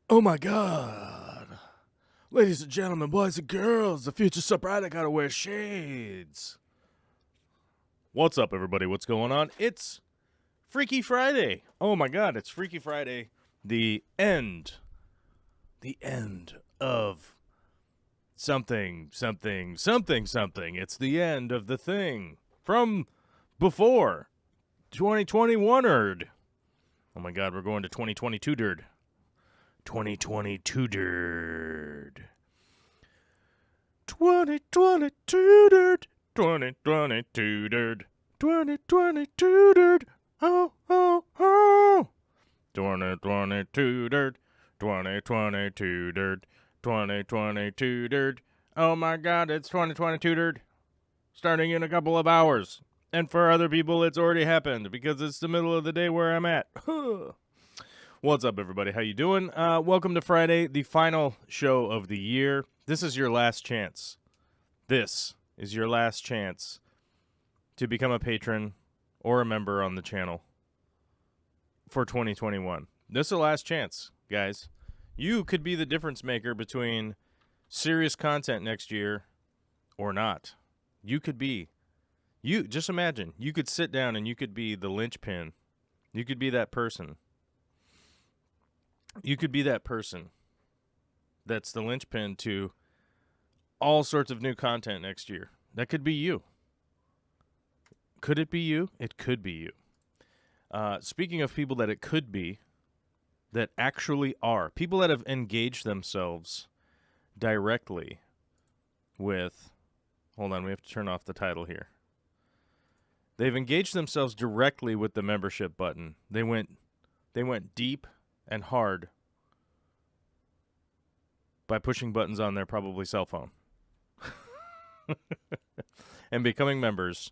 Oh my god. Ladies and gentlemen, boys and girls, the future's so bright I gotta wear shades. What's up, everybody? What's going on? It's Freaky Friday. Oh my god, it's Freaky Friday. The end of something. It's the end of the thing. From before 2021-erd. Oh my God, we're going to 2022-derd. 2022-derd. 2022-derd. 2022-derd. 2022-derd. Oh, oh, oh. 2022-derd. 2022-derd. 2022-derd. Oh my God, it's 2022-derd. Starting in a couple of hours. And for other people, it's already happened because it's the middle of the day where I'm at. What's up, everybody? How you doing? Welcome to Friday, the final show of the year. This is your last chance. This is your last chance to become a patron or a member on the channel for 2021. This is the last chance, guys. You could be the difference maker between serious content next year or not. You could be. You just imagine. You could sit down and you could be the linchpin. You could be that person. You could be that person that's the linchpin to all sorts of new content next year. That could be you. Could it be you? It could be you. Speaking of people that it could be, that actually are, people that have engaged themselves directly with, hold on, we have to turn off the title here. They've engaged themselves directly with the membership button. They went deep and hard by pushing buttons on their probably cell phone and becoming members.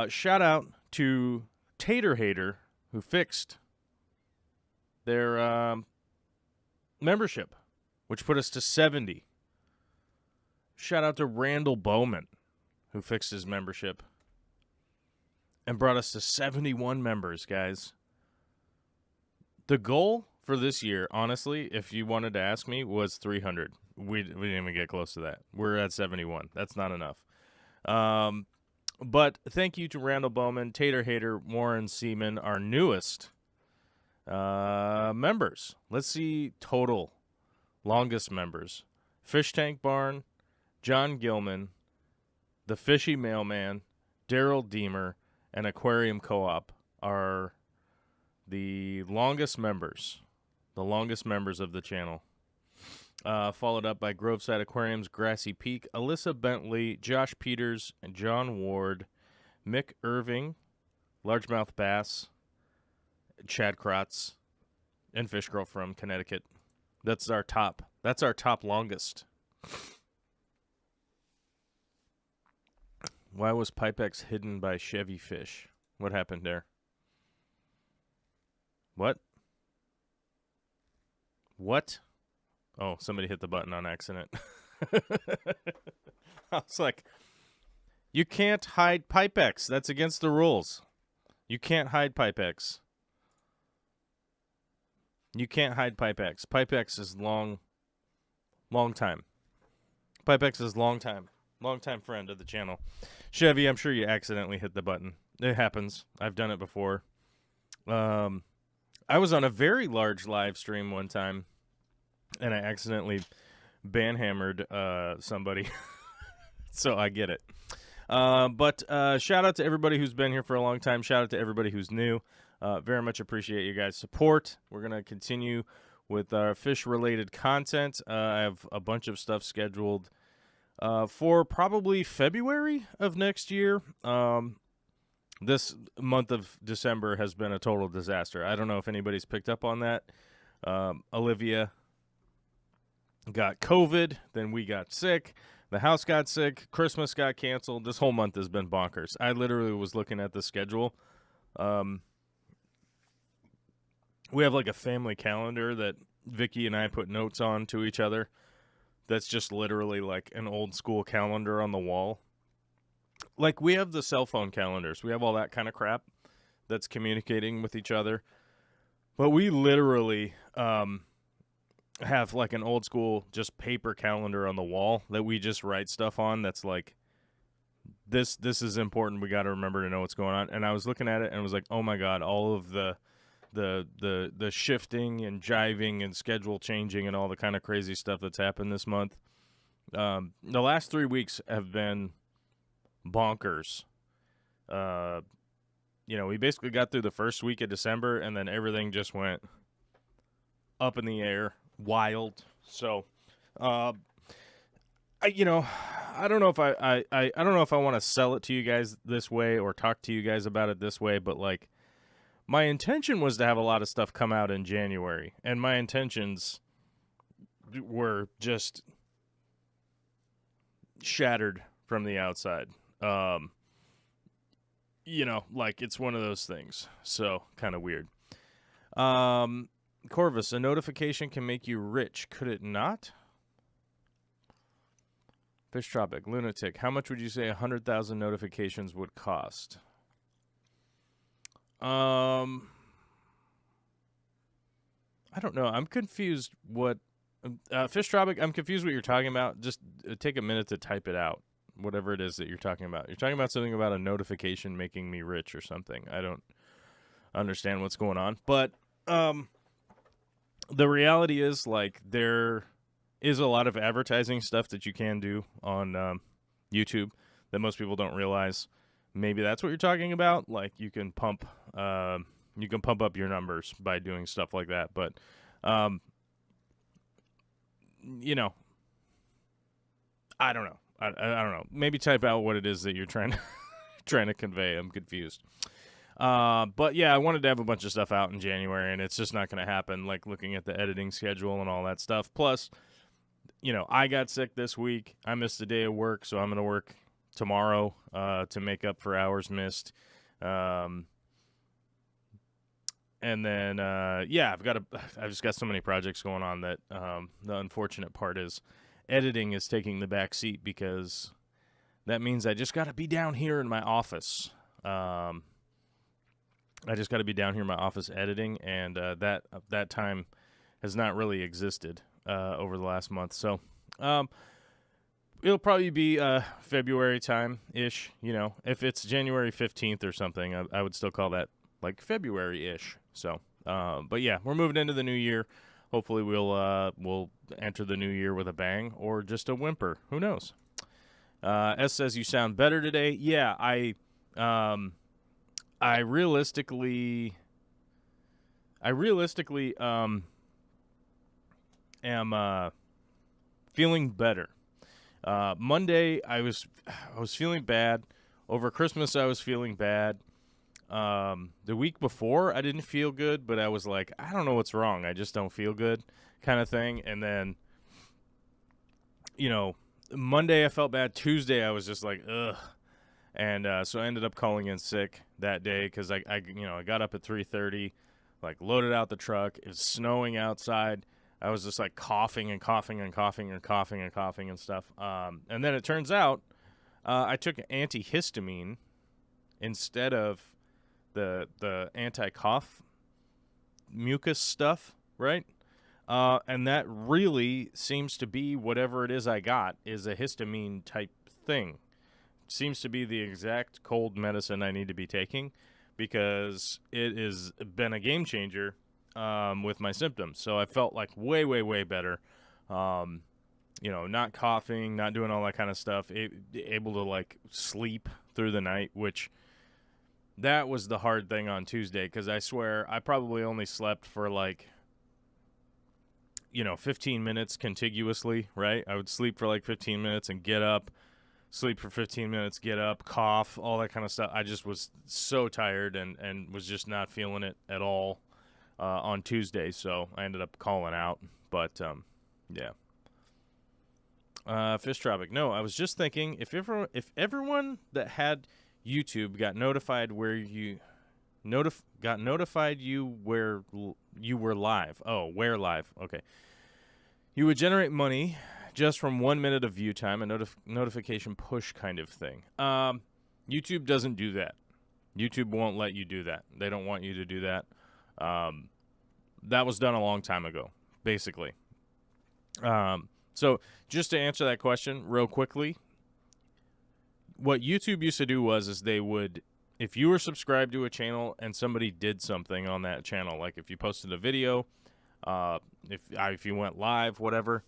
Shout out to Tater Hater, who fixed their membership, which put us to 70. Shout out to Randall Bowman, who fixed his membership and brought us to 71 members, guys. The goal for this year, honestly, if you wanted to ask me, was 300. We didn't even get close to that. We're at 71. That's not enough. But thank you to Randall Bowman, Tater Hater, Warren Seaman, our newest members. Let's see total longest members. Fish Tank Barn, John Gilman, The Fishy Mailman, Daryl Deemer, and Aquarium Co-op are the longest members of the channel. Followed up by Groveside Aquarium's Grassy Peak, Alyssa Bentley, Josh Peters, and John Ward, Mick Irving, Largemouth Bass, Chad Kratz, and Fish Girl from Connecticut. That's our top longest. Why was Pipex hidden by Chevy Fish? What happened there? What? Oh, somebody hit the button on accident. I was like, you can't hide Pipex. That's against the rules. You can't hide Pipex. You can't hide Pipex. Pipex is long time. Pipex is long time friend of the channel. Chevy, I'm sure you accidentally hit the button. It happens. I've done it before. I was on a very large live stream one time, and I accidentally banhammered somebody. So I get it. But shout out to everybody who's been here for a long time. Shout out to everybody who's new. Very much appreciate you guys' support. We're going to continue with our fish-related content. I have a bunch of stuff scheduled for probably February of next year. This month of December has been a total disaster. I don't know if anybody's picked up on that. Olivia got COVID, then we got sick, the house got sick, Christmas got canceled. This whole month has been bonkers. I literally was looking at the schedule. We have like a family calendar that Vicky and I put notes on to each other. That's just literally like an old school calendar on the wall. Like we have the cell phone calendars. We have all that kind of crap that's communicating with each other. But we literally have like an old school just paper calendar on the wall that we just write stuff on. That's like, this is important. We got to remember to know what's going on. And I was looking at it and was like, oh my God, all of the shifting and jiving and schedule changing and all the kind of crazy stuff that's happened this month. The last 3 weeks have been bonkers. We basically got through the first week of December, and then everything just went up in the air, wild. So, I don't know if I don't know if I want to sell it to you guys this way or talk to you guys about it this way, but like my intention was to have a lot of stuff come out in January, and my intentions were just shattered from the outside. Like it's one of those things. So kind of weird. Corvus, a notification can make you rich, could it not? Fish Tropic, Lunatic, how much would you say 100,000 notifications would cost? I don't know. I'm confused what... Fish Tropic, I'm confused what you're talking about. Just take a minute to type it out, whatever it is that you're talking about. You're talking about something about a notification making me rich or something. I don't understand what's going on. But the reality is, like, there is a lot of advertising stuff that you can do on YouTube that most people don't realize. Maybe that's what you're talking about. Like you can pump up your numbers by doing stuff like that. But I don't know. I don't know. Maybe type out what it is that you're trying to convey. I'm confused. But yeah, I wanted to have a bunch of stuff out in January, and it's just not going to happen. Like looking at the editing schedule and all that stuff. Plus, I got sick this week. I missed a day of work, so I'm going to work tomorrow to make up for hours missed. And then I've just got so many projects going on that the unfortunate part is editing is taking the back seat, because that means I just got to be down here in my office. I just got to be down here in my office editing, and that time has not really existed over the last month. So it'll probably be February time-ish. If it's January 15th or something, I would still call that like February-ish. So, but yeah, we're moving into the new year. Hopefully we'll enter the new year with a bang or just a whimper. Who knows? S says you sound better today. Yeah, I realistically am feeling better. Monday I was feeling bad. Over Christmas I was feeling bad. The week before I didn't feel good, but I was like, I don't know what's wrong. I just don't feel good, kind of thing. And then, Monday I felt bad. Tuesday I was just like, ugh. And so I ended up calling in sick that day because I got up at 3:30, like loaded out the truck. It was snowing outside. I was just like coughing and coughing and coughing and coughing and coughing and stuff. And then it turns out I took antihistamine instead of the anti-cough mucus stuff, right? And that really seems to be whatever it is I got is a histamine type thing. Seems to be the exact cold medicine I need to be taking, because it has been a game changer with my symptoms. So I felt like way, way, way better. Not coughing, not doing all that kind of stuff, able to like sleep through the night, which that was the hard thing on Tuesday, because I swear I probably only slept for like 15 minutes contiguously, right? I would sleep for like 15 minutes and get up, sleep for 15 minutes, get up, cough, all that kind of stuff. I just was so tired and was just not feeling it at all on Tuesday, so I ended up calling out. But, yeah. Fish Tropic. No, I was just thinking, if everyone that had YouTube got notified where you where you were live. Oh, where live. Okay. You would generate money just from 1 minute of view time, a notification push kind of thing. YouTube doesn't do that. YouTube won't let you do that. They don't want you to do that. That was done a long time ago, basically. So just to answer that question real quickly, what YouTube used to do is they would, if you were subscribed to a channel and somebody did something on that channel, like if you posted a video, if you went live, whatever,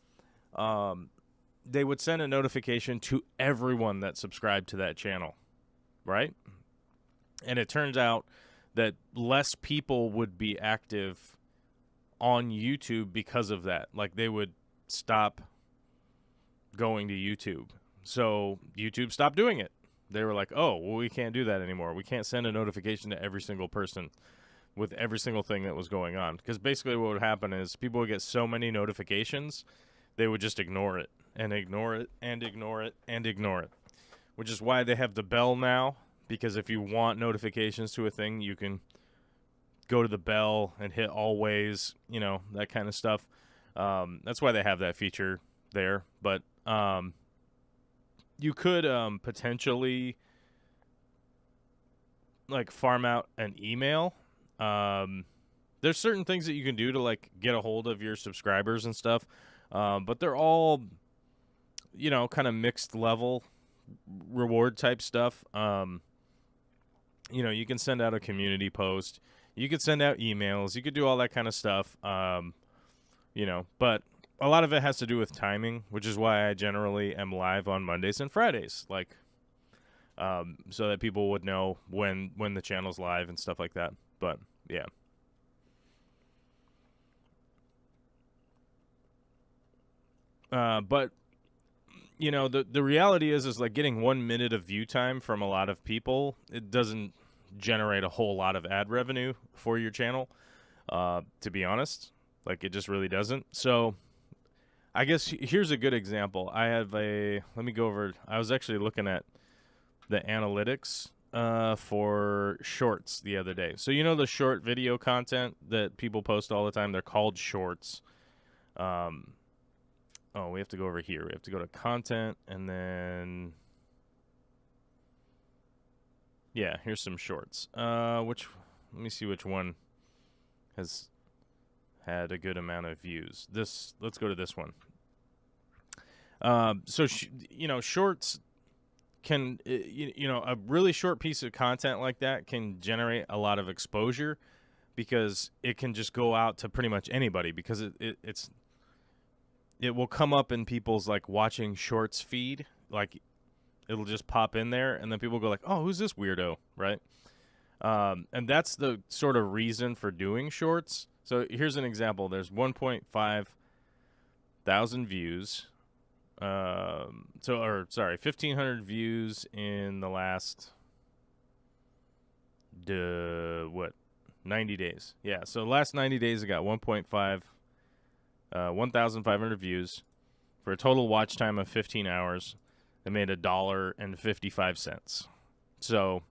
they would send a notification to everyone that subscribed to that channel, right? And it turns out that less people would be active on YouTube because of that. Like, they would stop going to YouTube. So YouTube stopped doing it. They were like, oh, well, we can't do that anymore. We can't send a notification to every single person with every single thing that was going on. Because basically what would happen is people would get so many notifications, they would just ignore it and ignore it and ignore it and ignore it. Which is why they have the bell now. Because if you want notifications to a thing, you can go to the bell and hit always, you know, that kind of stuff. That's why they have that feature there. But you could potentially like farm out an email. There's certain things that you can do to like get a hold of your subscribers and stuff. But they're all, you know, kind of mixed level reward type stuff. You know, you can send out a community post. You could send out emails. You could do all that kind of stuff. You know, but a lot of it has to do with timing, which is why I generally am live on Mondays and Fridays, like, so that people would know when the channel's live and stuff like that. But yeah. But you know, the reality is like getting 1 minute of view time from a lot of people, it doesn't generate a whole lot of ad revenue for your channel, to be honest. Like, it just really doesn't. So I guess here's a good example. I have let me go over, I was actually looking at the analytics for shorts the other day. So you know the short video content that people post all the time, they're called shorts. Oh, we have to go over here. We have to go to content, and then, yeah, here's some shorts. Let me see which one has had a good amount of views. Let's go to this one. So you know, shorts can, you know, a really short piece of content like that can generate a lot of exposure because it can just go out to pretty much anybody, because it will come up in people's like watching shorts feed. Like, it'll just pop in there, and then people go like, oh, who's this weirdo, right? And that's the sort of reason for doing shorts. So here's an example. There's 1.5 thousand views. 1,500 views in the last 90 days. Yeah, so the last 90 days I got 1,500 views for a total watch time of 15 hours. They made $1.55. So,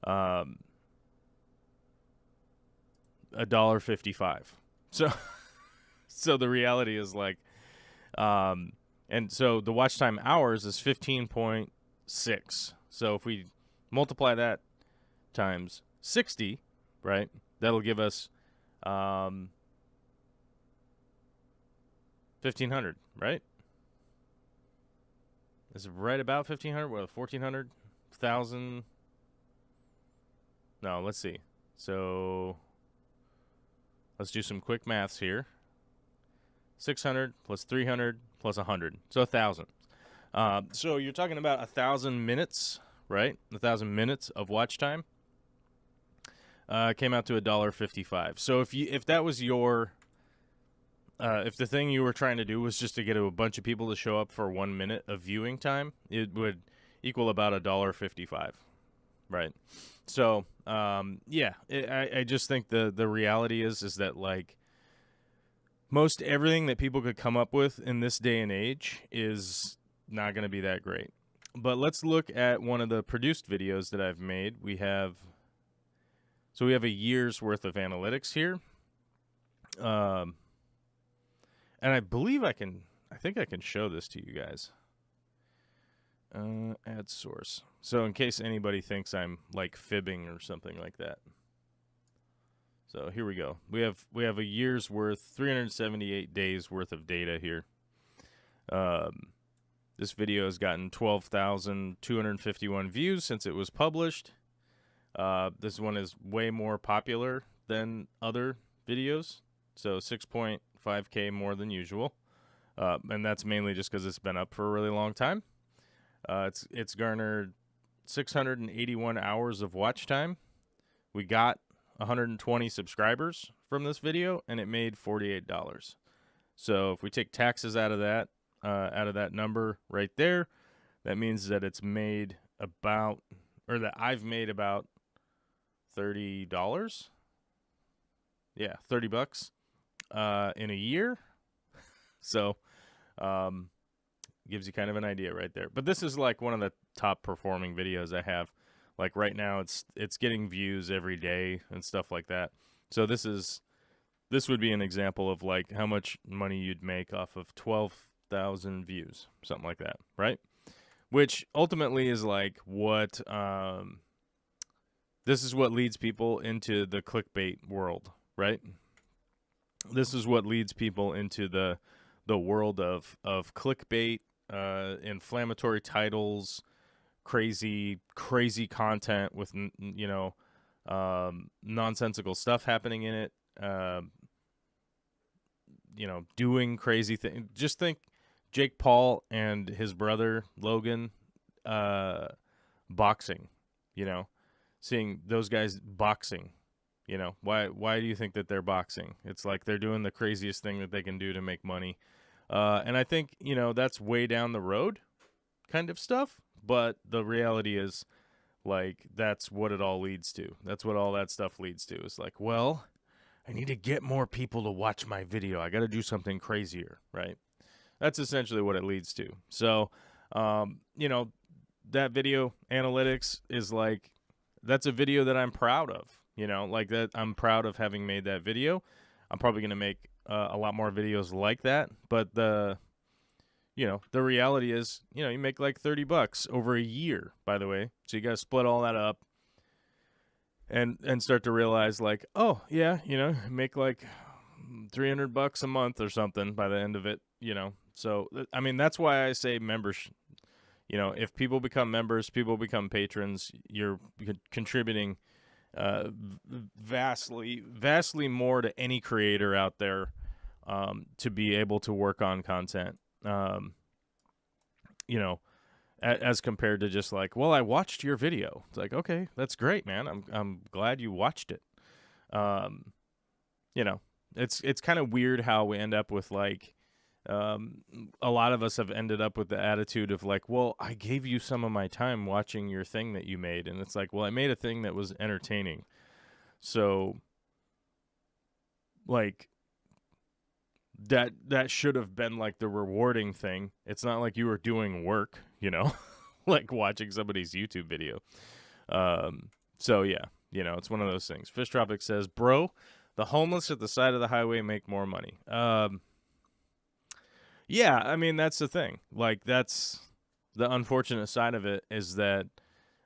$1.55. So the reality is like, and so the watch time hours is 15.6. So if we multiply that times 60, right, that'll give us 1,500, right? Is it right about 1,500? Well, 1,400, 1,000. No, let's see. So let's do some quick maths here. 600 plus 300 plus 100, so 1,000. So you're talking about 1,000 minutes, right? 1,000 minutes of watch time. Came out to $1.55. So if that was your if the thing you were trying to do was just to get a bunch of people to show up for 1 minute of viewing time, it would equal about $1.55, right? So, yeah, I just think the reality is that, like, most everything that people could come up with in this day and age is not going to be that great. But let's look at one of the produced videos that I've made. We have a year's worth of analytics here. And I believe I think I can show this to you guys. Ad source. So in case anybody thinks I'm like fibbing or something like that. So here we go. We have a year's worth, 378 days worth of data here. This video has gotten 12,251 views since it was published. This one is way more popular than other videos, so 6.5K more than usual, and that's mainly just because it's been up for a really long time. It's garnered 681 hours of watch time, We got 120 subscribers from this video, and it made $48. So if we take taxes out of that number right there, that means that it's made about, or that I've made about $30. Yeah, $30 in a year. So gives you kind of an idea right there. But this is like one of the top performing videos I have. Like right now it's getting views every day and stuff like that. So this would be an example of like how much money you'd make off of 12,000 views, something like that, right? Which ultimately is like what this is what leads people into the clickbait world, right? This is what leads people into the world of clickbait, inflammatory titles, crazy content with nonsensical stuff happening in it, doing crazy things. Just think Jake Paul and his brother Logan boxing, seeing those guys boxing. Why do you think that they're boxing? It's like they're doing the craziest thing that they can do to make money. And I think, that's way down the road kind of stuff. But the reality is, like, that's what it all leads to. That's what all that stuff leads to. It's like, well, I need to get more people to watch my video. I got to do something crazier, right? That's essentially what it leads to. So, that video analytics is like, that's a video that I'm proud of. Like that, I'm proud of having made that video. I'm probably going to make a lot more videos like that. But the reality is, you make like $30 over a year, by the way. So you got to split all that up and start to realize like, oh yeah, make like $300 a month or something by the end of it, So, I mean, that's why I say members, if people become members, people become patrons, you're contributing vastly more to any creator out there to be able to work on content, as compared to just like, well, I watched your video. It's like, okay, that's great, man. I'm glad you watched it. It's kind of weird how we end up with like, a lot of us have ended up with the attitude of like, well, I gave you some of my time watching your thing that you made. And it's like, well, I made a thing that was entertaining. So like that should have been like the rewarding thing. It's not like you were doing work, like watching somebody's YouTube video. So yeah, it's one of those things. Fish Tropic says, bro, the homeless at the side of the highway make more money. Yeah, I mean, that's the thing. Like, that's the unfortunate side of it, is that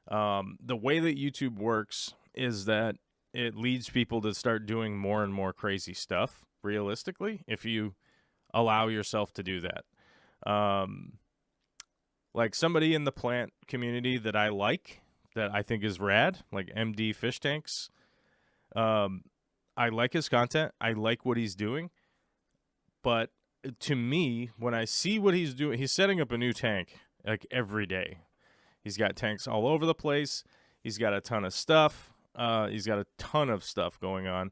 the way that YouTube works is that it leads people to start doing more and more crazy stuff, realistically, if you allow yourself to do that. Like somebody in the plant community that I think is rad, like MD Fish Tanks. I like his content. I like what he's doing. But to me, when I see what he's doing, he's setting up a new tank like every day. He's got tanks all over the place. He's got a ton of stuff. He's got a ton of stuff going on.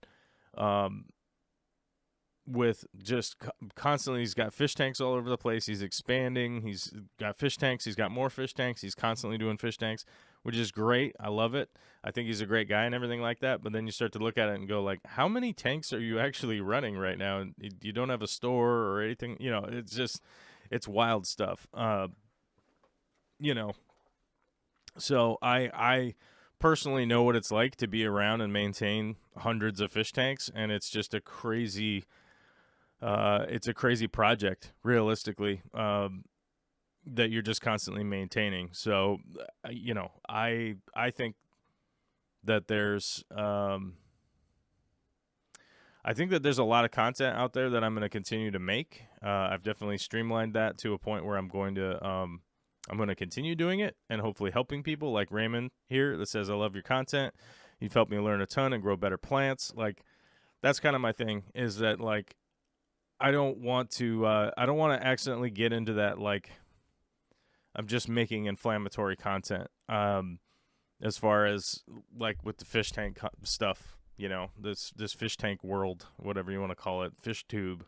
With just constantly, he's got fish tanks all over the place. He's expanding. He's got fish tanks. He's got more fish tanks. He's constantly doing fish tanks, which is great. I love it. I think he's a great guy and everything like that. But then you start to look at it and go like, how many tanks are you actually running right now? And you don't have a store or anything. It's just, it's wild stuff. So I personally know what it's like to be around and maintain hundreds of fish tanks, and it's just a crazy. It's a crazy project, realistically, that you're just constantly maintaining. So, I think that there's a lot of content out there that I'm going to continue to make. I've definitely streamlined that to a point where I'm going to continue doing it and hopefully helping people like Raymond here that says, I love your content. You've helped me learn a ton and grow better plants. Like, that's kind of my thing, is that like, I don't want to accidentally get into that, like, I'm just making inflammatory content. as far as like with the fish tank stuff, this fish tank world, whatever you want to call it, fish tube.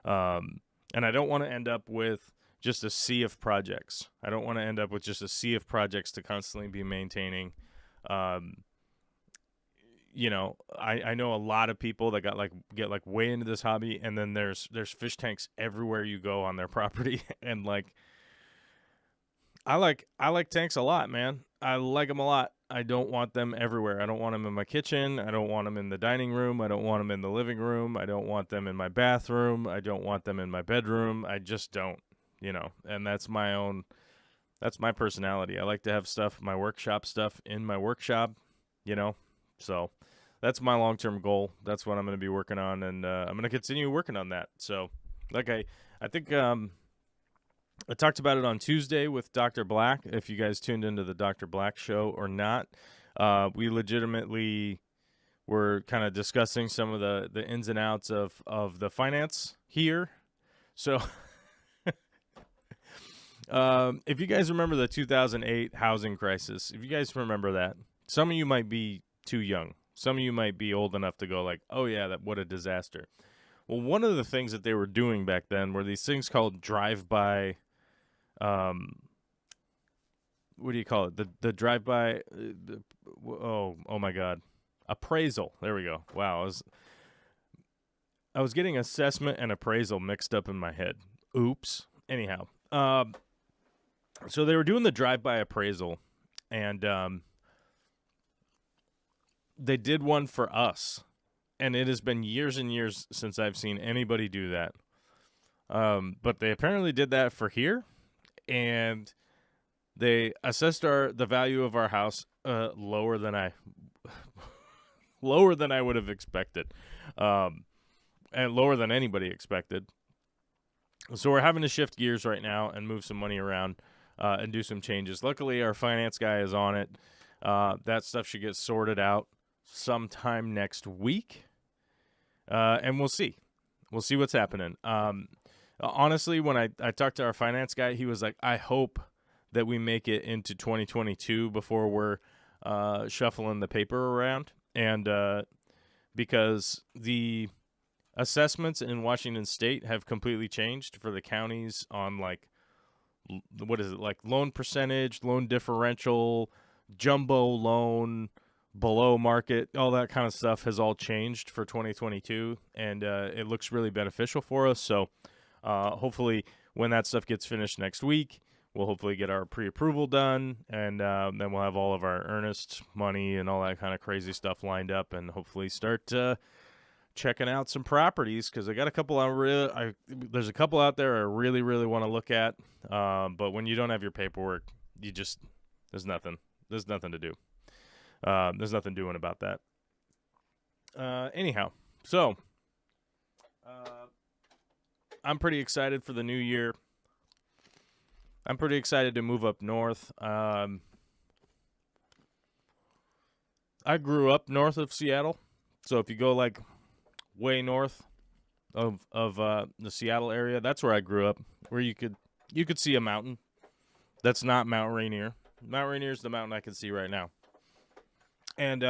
And I don't want to end up with just a sea of projects. I don't want to end up with just a sea of projects to constantly be maintaining. I know a lot of people that get way into this hobby, and then there's fish tanks everywhere you go on their property, and I like tanks a lot, man. I like them a lot. I don't want them everywhere. I don't want them in my kitchen. I don't want them in the dining room. I don't want them in the living room. I don't want them in my bathroom. I don't want them in my bedroom. I just don't, and that's my personality. I like to have my workshop stuff in my workshop, so that's my long-term goal. That's what I'm going to be working on, and I'm going to continue working on that. So I think, I talked about it on Tuesday with Dr. Black. If you guys tuned into the Dr. Black show or not, we legitimately were kind of discussing some of the ins and outs of the finance here. So if you guys remember the 2008 housing crisis, if you guys remember that, some of you might be too young. Some of you might be old enough to go like, oh yeah, what a disaster. Well, one of the things that they were doing back then were these things called drive-by, what do you call it? The drive-by, oh my God, appraisal. There we go. Wow, I was getting assessment and appraisal mixed up in my head. Oops. Anyhow, so they were doing the drive-by appraisal, and they did one for us, and it has been years and years since I've seen anybody do that. But they apparently did that for here, and they assessed the value of our house lower than I would have expected, and lower than anybody expected. So we're having to shift gears right now and move some money around and do some changes. Luckily, our finance guy is on it. That stuff should get sorted out sometime next week, and we'll see. We'll see what's happening. Honestly, when I talked to our finance guy, he was like, I hope that we make it into 2022 before we're shuffling the paper around. And because the assessments in Washington State have completely changed for the counties on loan percentage, loan differential, jumbo loan, below market, all that kind of stuff has all changed for 2022, and it looks really beneficial for us. So hopefully when that stuff gets finished next week, we'll hopefully get our pre-approval done, and then we'll have all of our earnest money and all that kind of crazy stuff lined up, and hopefully start checking out some properties, because I got a couple there's a couple out there I really, really want to look at, but when you don't have your paperwork, there's nothing to do. There's nothing doing about that. Anyhow, so I'm pretty excited for the new year. I'm pretty excited to move up north. I grew up north of Seattle, so if you go way north of the Seattle area, that's where I grew up, where you could see a mountain. That's not Mount Rainier. Mount Rainier is the mountain I can see right now. And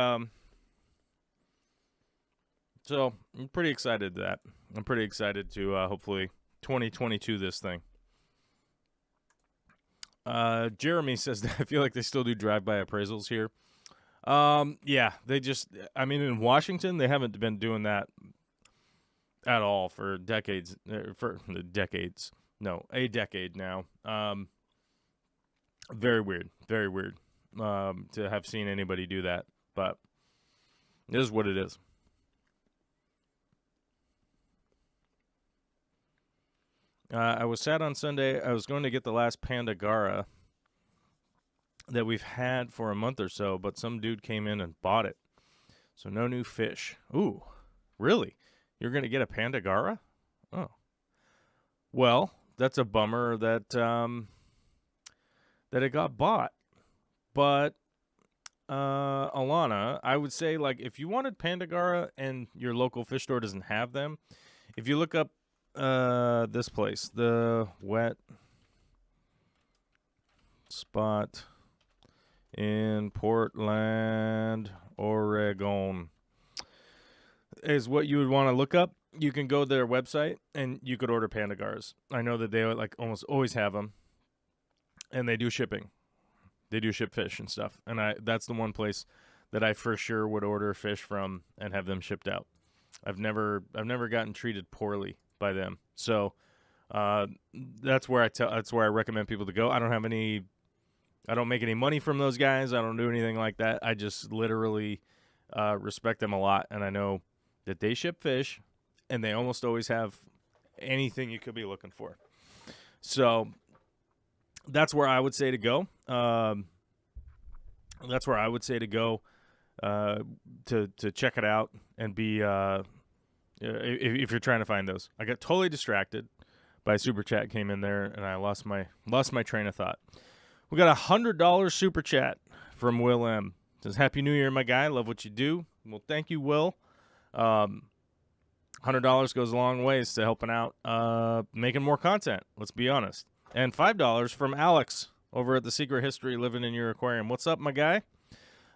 so I'm pretty excited that. I'm pretty excited to hopefully 2022 this thing. Jeremy says that I feel like they still do drive-by appraisals here. Yeah, in Washington, they haven't been doing that at all for decades. No, a decade now. Very weird to have seen anybody do that, but it is what it is. I was sad on Sunday. I was going to get the last Pandagara that we've had for a month or so, but some dude came in and bought it. So no new fish. Ooh, really? You're going to get a Pandagara? Oh. Well, that's a bummer that it got bought. But Alana, I would say, if you wanted Pandagara and your local fish store doesn't have them, if you look up this place, the Wet Spot in Portland, Oregon is what you would want to look up. You can go to their website and you could order panda gars. I know that they like almost always have them, and they do shipping. They do ship fish and stuff, and that's the one place that I for sure would order fish from and have them shipped out. I've never gotten treated poorly by them, so that's where I recommend people to go. I don't make any money from those guys. I don't do anything like that. I just literally respect them a lot, and I know that they ship fish, and they almost always have anything you could be looking for. So that's where I would say to go. That's where I would say to go to check it out and be if you're trying to find those. I got totally distracted by a super chat came in there, and I lost my train of thought. We got $100 super chat from Will M. It says, "Happy New Year, my guy. Love what you do." Well, thank you, Will. $100 goes a long ways to helping out making more content. Let's be honest. And $5 from Alex over at The Secret History Living in Your Aquarium. What's up, my guy?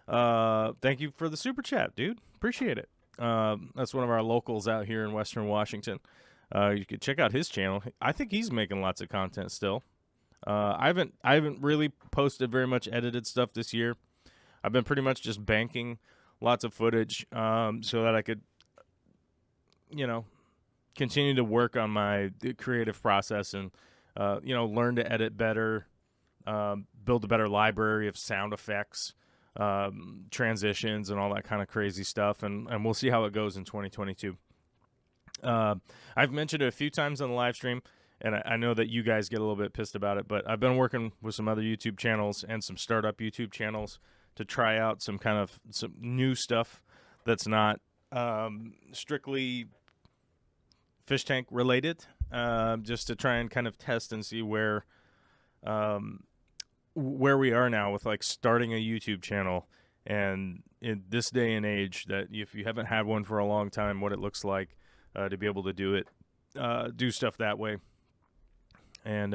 Thank you for the super chat, dude. Appreciate it. That's one of our locals out here in Western Washington. You could check out his channel. I think he's making lots of content still. I haven't really posted very much edited stuff this year. I've been pretty much just banking lots of footage so that I could, continue to work on my creative process and, learn to edit better, build a better library of sound effects, transitions, and all that kind of crazy stuff. And we'll see how it goes in 2022. I've mentioned it a few times on the live stream, and I know that you guys get a little bit pissed about it, but I've been working with some other YouTube channels and some startup YouTube channels to try out some new stuff that's not strictly fish tank related, just to try and kind of test and see where we are now with like starting a YouTube channel, and in this day and age that if you haven't had one for a long time, what it looks like to be able to do it, do stuff that way. And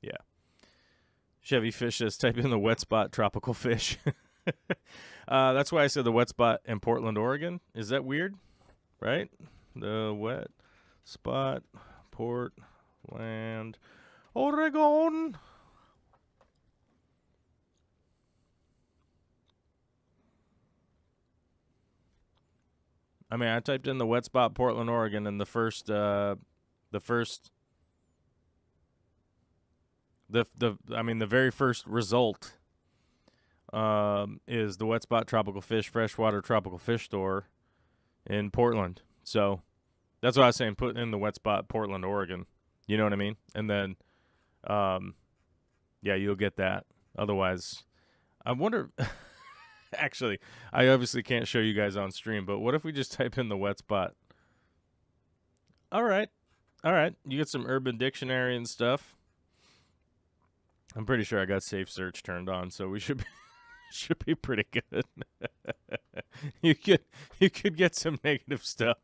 yeah. Chevy Fish says, type in the wet spot tropical fish. That's why I said the wet spot in Portland, Oregon. Is that weird? Right? The wet spot, Portland, Oregon. I mean, I typed in the wet spot, Portland, Oregon, and the very first result is the Wet Spot Tropical Fish Freshwater Tropical Fish Store in Portland. So that's what I was saying. Put in the Wet Spot, Portland, Oregon. You know what I mean? And then, you'll get that. Otherwise, I wonder. Actually, I obviously can't show you guys on stream, but what if we just type in the wet spot? All right. You get some Urban Dictionary and stuff. I'm pretty sure I got safe search turned on, so we should be pretty good. You could get some negative stuff.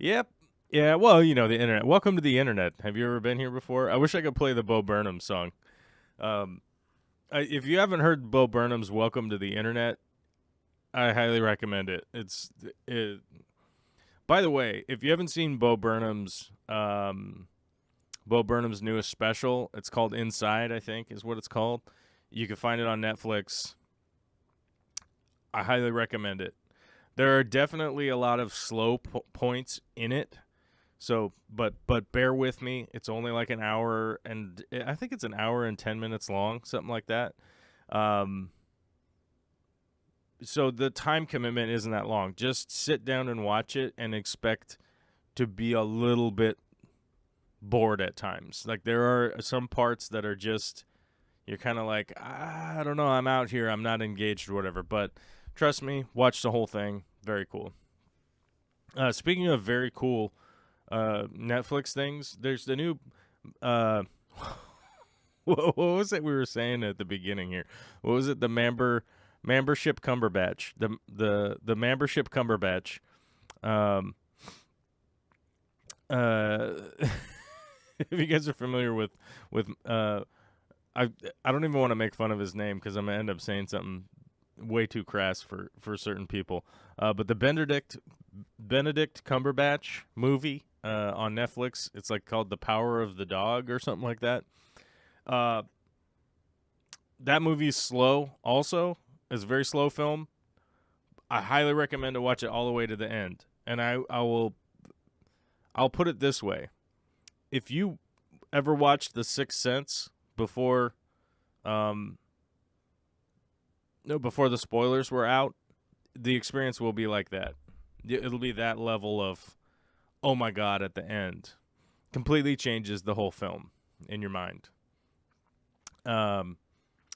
Yep. Yeah, well, the internet. Welcome to the internet. Have you ever been here before? I wish I could play the Bo Burnham song. If you haven't heard Bo Burnham's Welcome to the Internet, I highly recommend it. By the way, if you haven't seen Bo Burnham's newest special, it's called Inside, I think is what it's called. You can find it on Netflix. I highly recommend it. There are definitely a lot of slow points in it. So, but bear with me. It's only like an hour, and I think it's an hour and 10 minutes long, something like that. So the time commitment isn't that long. Just sit down and watch it and expect to be a little bit bored at times. Like there are some parts that are just, you're kind of like, I don't know, I'm out here, I'm not engaged or whatever. But trust me, watch the whole thing. Very cool. Speaking of very cool Netflix things, there's the new what was it we were saying at the beginning here? What was it? The membership Cumberbatch. The membership Cumberbatch. If you guys are familiar with I I don't even want to make fun of his name because I'm gonna end up saying something way too crass for certain people. But the Benedict Cumberbatch movie on Netflix, it's like called The Power of the Dog or something like that. Uh, that movie's slow. Also, it's a very slow film. I highly recommend to watch it all the way to the end. And I'll put it this way: if you ever watched The Sixth Sense before, no, before the spoilers were out, the experience will be like that. It'll be that level of, oh my god, at the end. Completely changes the whole film in your mind.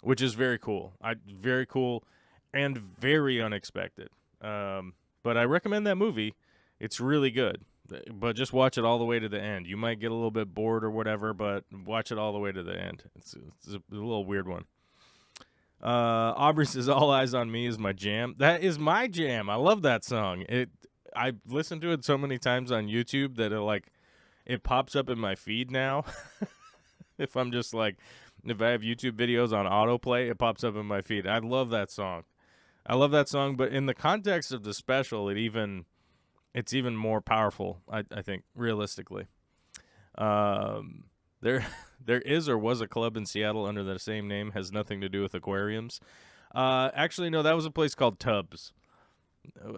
Which is very cool. Very cool and very unexpected. But I recommend that movie. It's really good. But just watch it all the way to the end. You might get a little bit bored or whatever, but watch it all the way to the end. It's a little weird one. Aubrey says, "All Eyes on Me" is my jam. That is my jam. I love that song. I've listened to it so many times on YouTube that it pops up in my feed now. If I'm just like, if I have YouTube videos on autoplay, it pops up in my feed. I love that song. But in the context of the special, it's even more powerful, I think, realistically. There is or was a club in Seattle under the same name. Has nothing to do with aquariums. Actually, no, that was a place called Tubbs.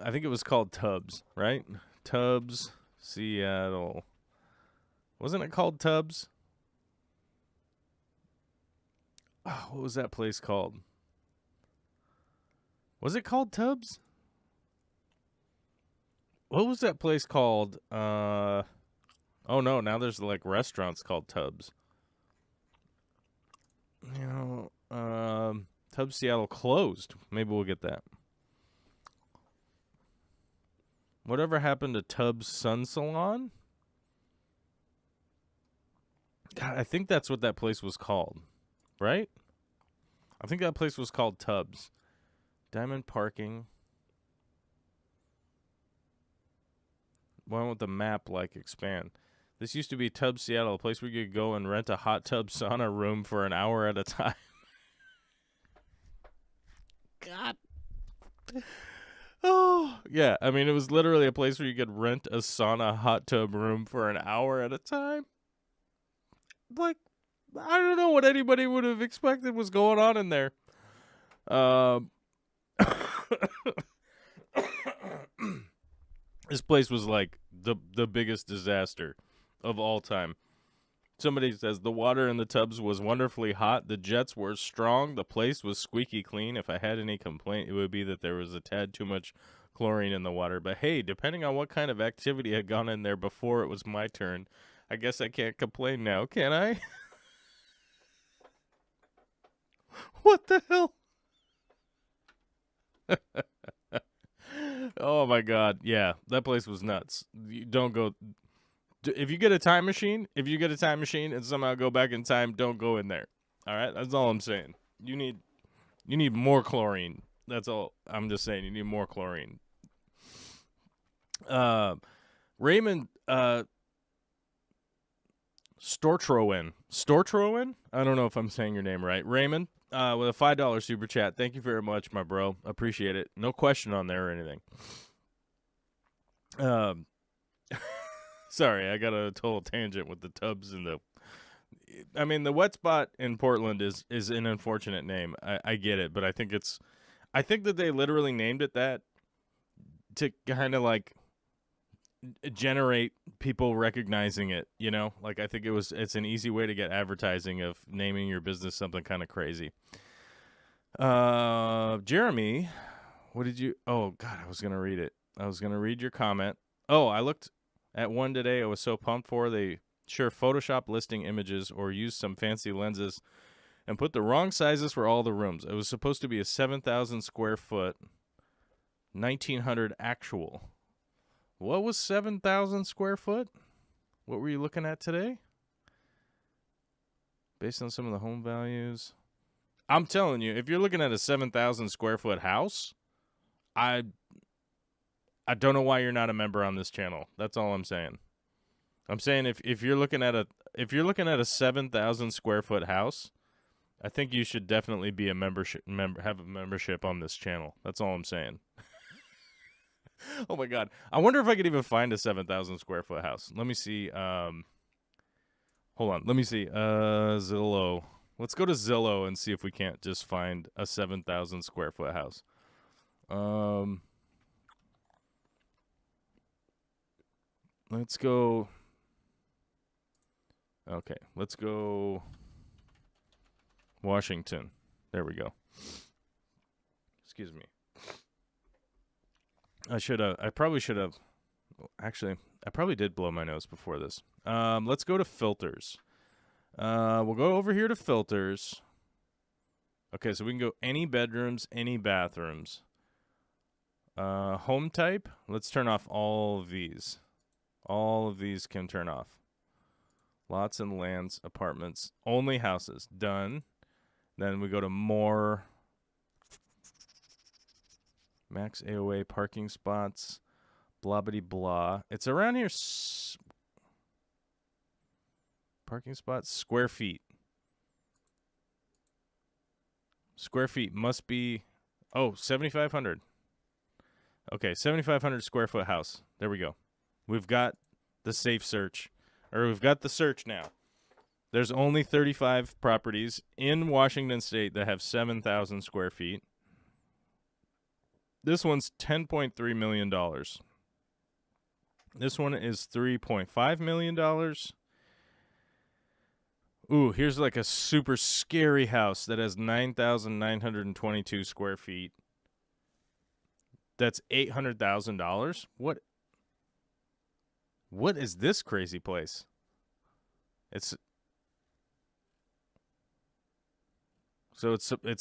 I think it was called Tubbs, right? Tubbs, Seattle. Wasn't it called Tubbs? Oh, what was that place called? Was it called Tubbs? What was that place called? Oh no, now there's like restaurants called Tubbs. Tubbs Seattle closed. Maybe we'll get that. Whatever happened to Tubbs Sun Salon? God, I think that's what that place was called. Right? I think that place was called Tubbs. Diamond Parking. Why won't the map expand? This used to be Tubbs Seattle, a place where you could go and rent a hot tub sauna room for an hour at a time. God. Oh, yeah. I mean, it was literally a place where you could rent a sauna hot tub room for an hour at a time. Like, I don't know what anybody would have expected was going on in there. This place was like the biggest disaster of all time. Somebody says the water in the tubs was wonderfully hot. The jets were strong. The place was squeaky clean. If I had any complaint, it would be that there was a tad too much chlorine in the water. But hey, depending on what kind of activity had gone in there before it was my turn, I guess I can't complain now, can I? What the hell? Oh my god, yeah, that place was nuts. You don't go. If you get a time machine, and somehow go back in time, don't go in there. All right, that's all I'm saying. You need more chlorine. That's all I'm just saying. You need more chlorine. Raymond Stortrowen. I don't know if I'm saying your name right, Raymond. With a $5 super chat. Thank you very much, my bro. Appreciate it. No question on there or anything. Sorry, I got a total tangent with the tubs and the wet spot in Portland is an unfortunate name. I get it, but I think that they literally named it that to kind of generate people recognizing it, I think it's an easy way to get advertising of naming your business something kind of crazy. Jeremy, what did you, oh god, I was going to read it. I was going to read your comment. Oh, I looked at one today. I was so pumped for. They sure Photoshop listing images or use some fancy lenses and put the wrong sizes for all the rooms. It was supposed to be a 7,000 square foot, 1,900 actual. What was 7,000 square foot? What were you looking at today? Based on some of the home values. I'm telling you, if you're looking at a 7,000 square foot house, I don't know why you're not a member on this channel. That's all I'm saying. I'm saying if you're looking at a 7,000 square foot house, I think you should definitely be a have a membership on this channel. That's all I'm saying. Oh my god. I wonder if I could even find a 7,000 square foot house. Let me see. Hold on. Let me see. Zillow. Let's go to Zillow and see if we can't just find a 7,000 square foot house. Let's go. Okay, let's go Washington. There we go. Excuse me. I probably should have. Actually, I probably did blow my nose before this. Let's go to filters. We'll go over here to filters. Okay, so we can go any bedrooms, any bathrooms. Home type. Let's turn off all of these. All of these can turn off. Lots and lands, apartments, only houses. Done. Then we go to more. Max AOA parking spots. Blah, blah, blah. It's around here. Parking spots. Square feet. Square feet must be. Oh, 7,500. Okay, 7,500 square foot house. There we go. We've got the safe search. Or we've got the search now. There's only 35 properties in Washington State that have 7,000 square feet. This one's $10.3 million. This one is $3.5 million. Ooh, here's like a super scary house that has 9,922 square feet. That's $800,000. What is this crazy place? It's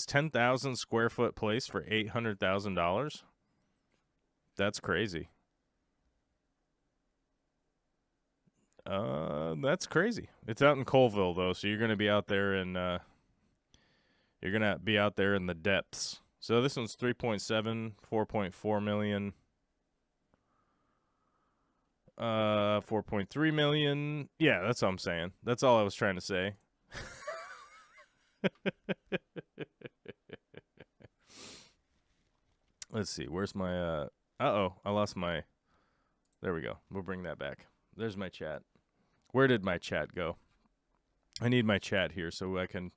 10,000 square foot place for $800,000. That's crazy. That's crazy. It's out in Colville though, so you're gonna be out there in the depths. So this one's 3.7, 4.4 million. 4.3 million. Yeah, that's what I'm saying. That's all I was trying to say. Let's see. Where's my uh-oh, I lost my. There we go. We'll bring that back. There's my chat. Where did my chat go? I need my chat here so I can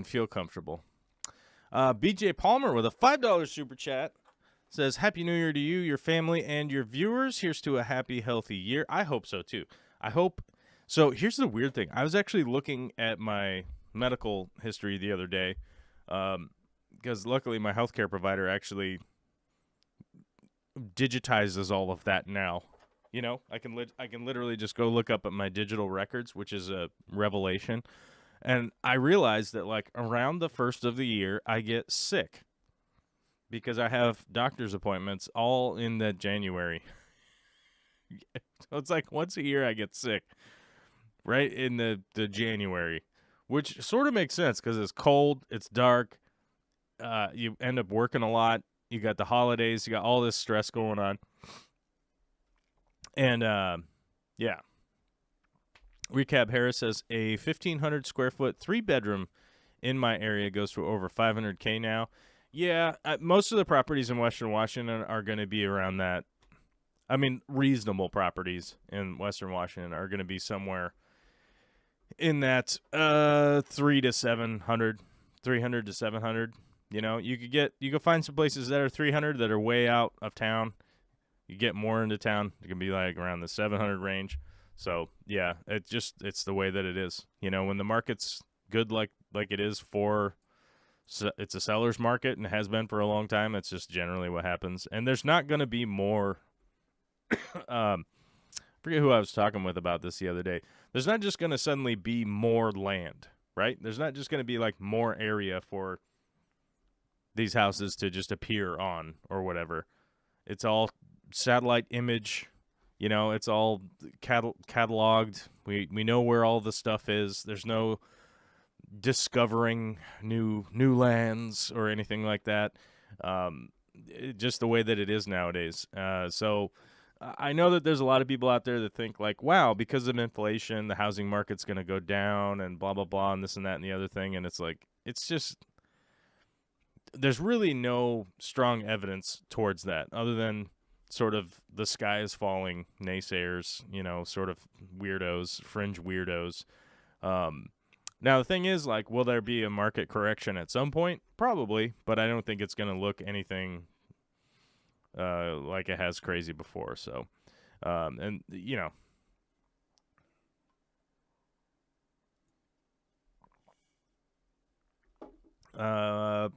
feel comfortable. BJ Palmer with a $5 super chat. Says, Happy New Year to you, your family, and your viewers. Here's to a happy, healthy year. I hope so, too. I hope. So here's the weird thing. I was actually looking at my medical history the other day because luckily my healthcare provider actually digitizes all of that now. You know, I can literally just go look up at my digital records, which is a revelation. And I realized that, like, around the first of the year, I get sick. Because I have doctor's appointments all in that January. So it's like once a year I get sick. Right in the January. Which sort of makes sense because it's cold, it's dark, you end up working a lot, you got the holidays, you got all this stress going on. And, yeah. Recap Harris says, a 1,500 square foot, 3-bedroom in my area goes for over $500K now. Yeah, most of the properties in Western Washington are going to be around that. I mean, reasonable properties in Western Washington are going to be somewhere in that 300 to 700. You know, you can find some places that are 300 that are way out of town. You get more into town, it can be like around the 700 range. So yeah, it's the way that it is. You know, when the market's good like it is for. So it's a seller's market and has been for a long time. It's just generally what happens. And there's not going to be more. Forget who I was talking with about this the other day. There's not just going to suddenly be more land, right? There's not just going to be like more area for these houses to just appear on or whatever. It's all satellite image. You know, it's all cataloged. We know where all the stuff is. There's no discovering new lands or anything like that. Just the way that it is nowadays. So I know that there's a lot of people out there that think like, wow, because of inflation, the housing market's going to go down and blah, blah, blah, and this and that and the other thing. And it's like, it's just there's really no strong evidence towards that other than sort of the sky is falling naysayers, sort of weirdos, fringe weirdos. Now, the thing is, like, will there be a market correction at some point? Probably, but I don't think it's going to look anything like it has crazy before. So, and,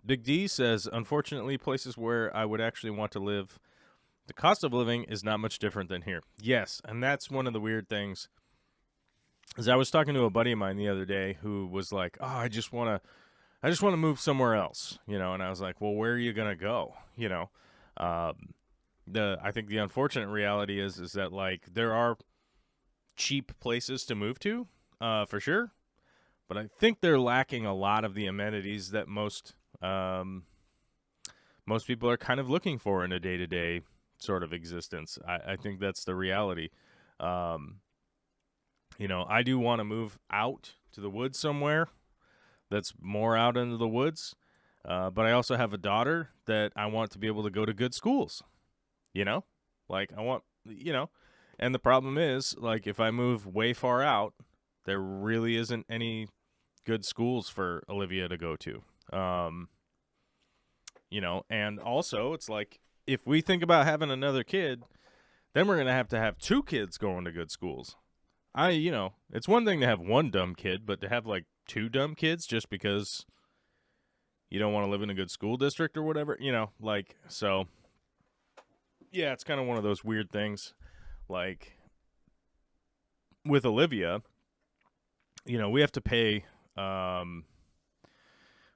Big D says, unfortunately, places where I would actually want to live, the cost of living is not much different than here. Yes, and that's one of the weird things. As I was talking to a buddy of mine the other day who was like, "Oh, I just want to move somewhere else," and I was like, "Well, where are you gonna go?" I think the unfortunate reality is that like there are cheap places to move to, for sure, but I think they're lacking a lot of the amenities that most people are kind of looking for in a day-to-day sort of existence. I think that's the reality. I do want to move out to the woods somewhere that's more out into the woods. But I also have a daughter that I want to be able to go to good schools, like I want, and the problem is like, if I move way far out, there really isn't any good schools for Olivia to go to. And also it's like, if we think about having another kid, then we're going to have two kids going to good schools. It's one thing to have one dumb kid, but to have like two dumb kids just because you don't want to live in a good school district or whatever, so yeah, it's kind of one of those weird things. Like with Olivia, we have to pay,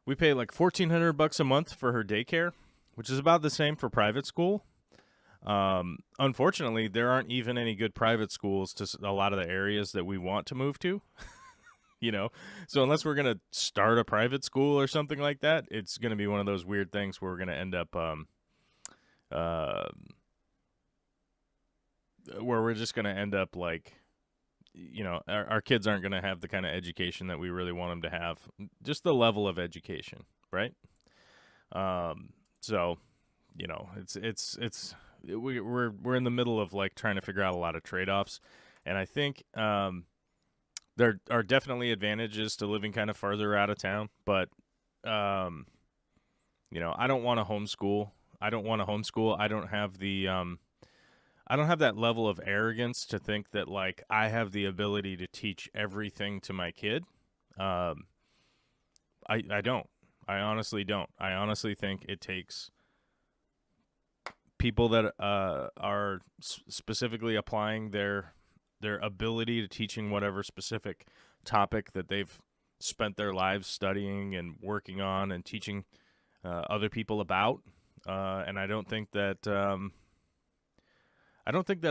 we pay like $1,400 a month for her daycare, which is about the same for private school. Unfortunately, there aren't even any good private schools to a lot of the areas that we want to move to, so unless we're going to start a private school or something like that, it's going to be one of those weird things where we're going to end up, where we're just going to end up like, our kids aren't going to have the kind of education that we really want them to have, just the level of education. Right. So, we're in the middle of like trying to figure out a lot of trade-offs, and I think there are definitely advantages to living kind of farther out of town, but I don't want to homeschool. I don't have the I don't have that level of arrogance to think that like I have the ability to teach everything to my kid. I don't. I honestly don't. I honestly think it takes people that are specifically applying their ability to teaching whatever specific topic that they've spent their lives studying and working on and teaching other people about. And I don't think that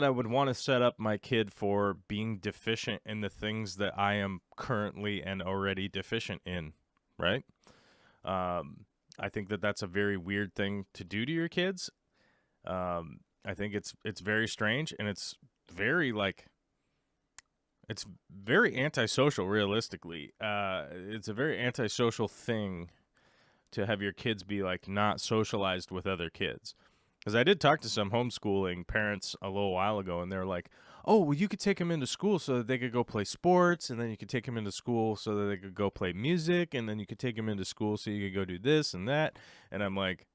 I would want to set up my kid for being deficient in the things that I am currently and already deficient in, right? I think that that's a very weird thing to do to your kids. I think it's very strange, and it's very it's very antisocial, realistically. It's a very antisocial thing to have your kids be like not socialized with other kids. Because I did talk to some homeschooling parents a little while ago, and they're like, oh, well, you could take them into school so that they could go play sports, and then you could take them into school so that they could go play music, and then you could take them into school so you could go do this and that. And I'm like,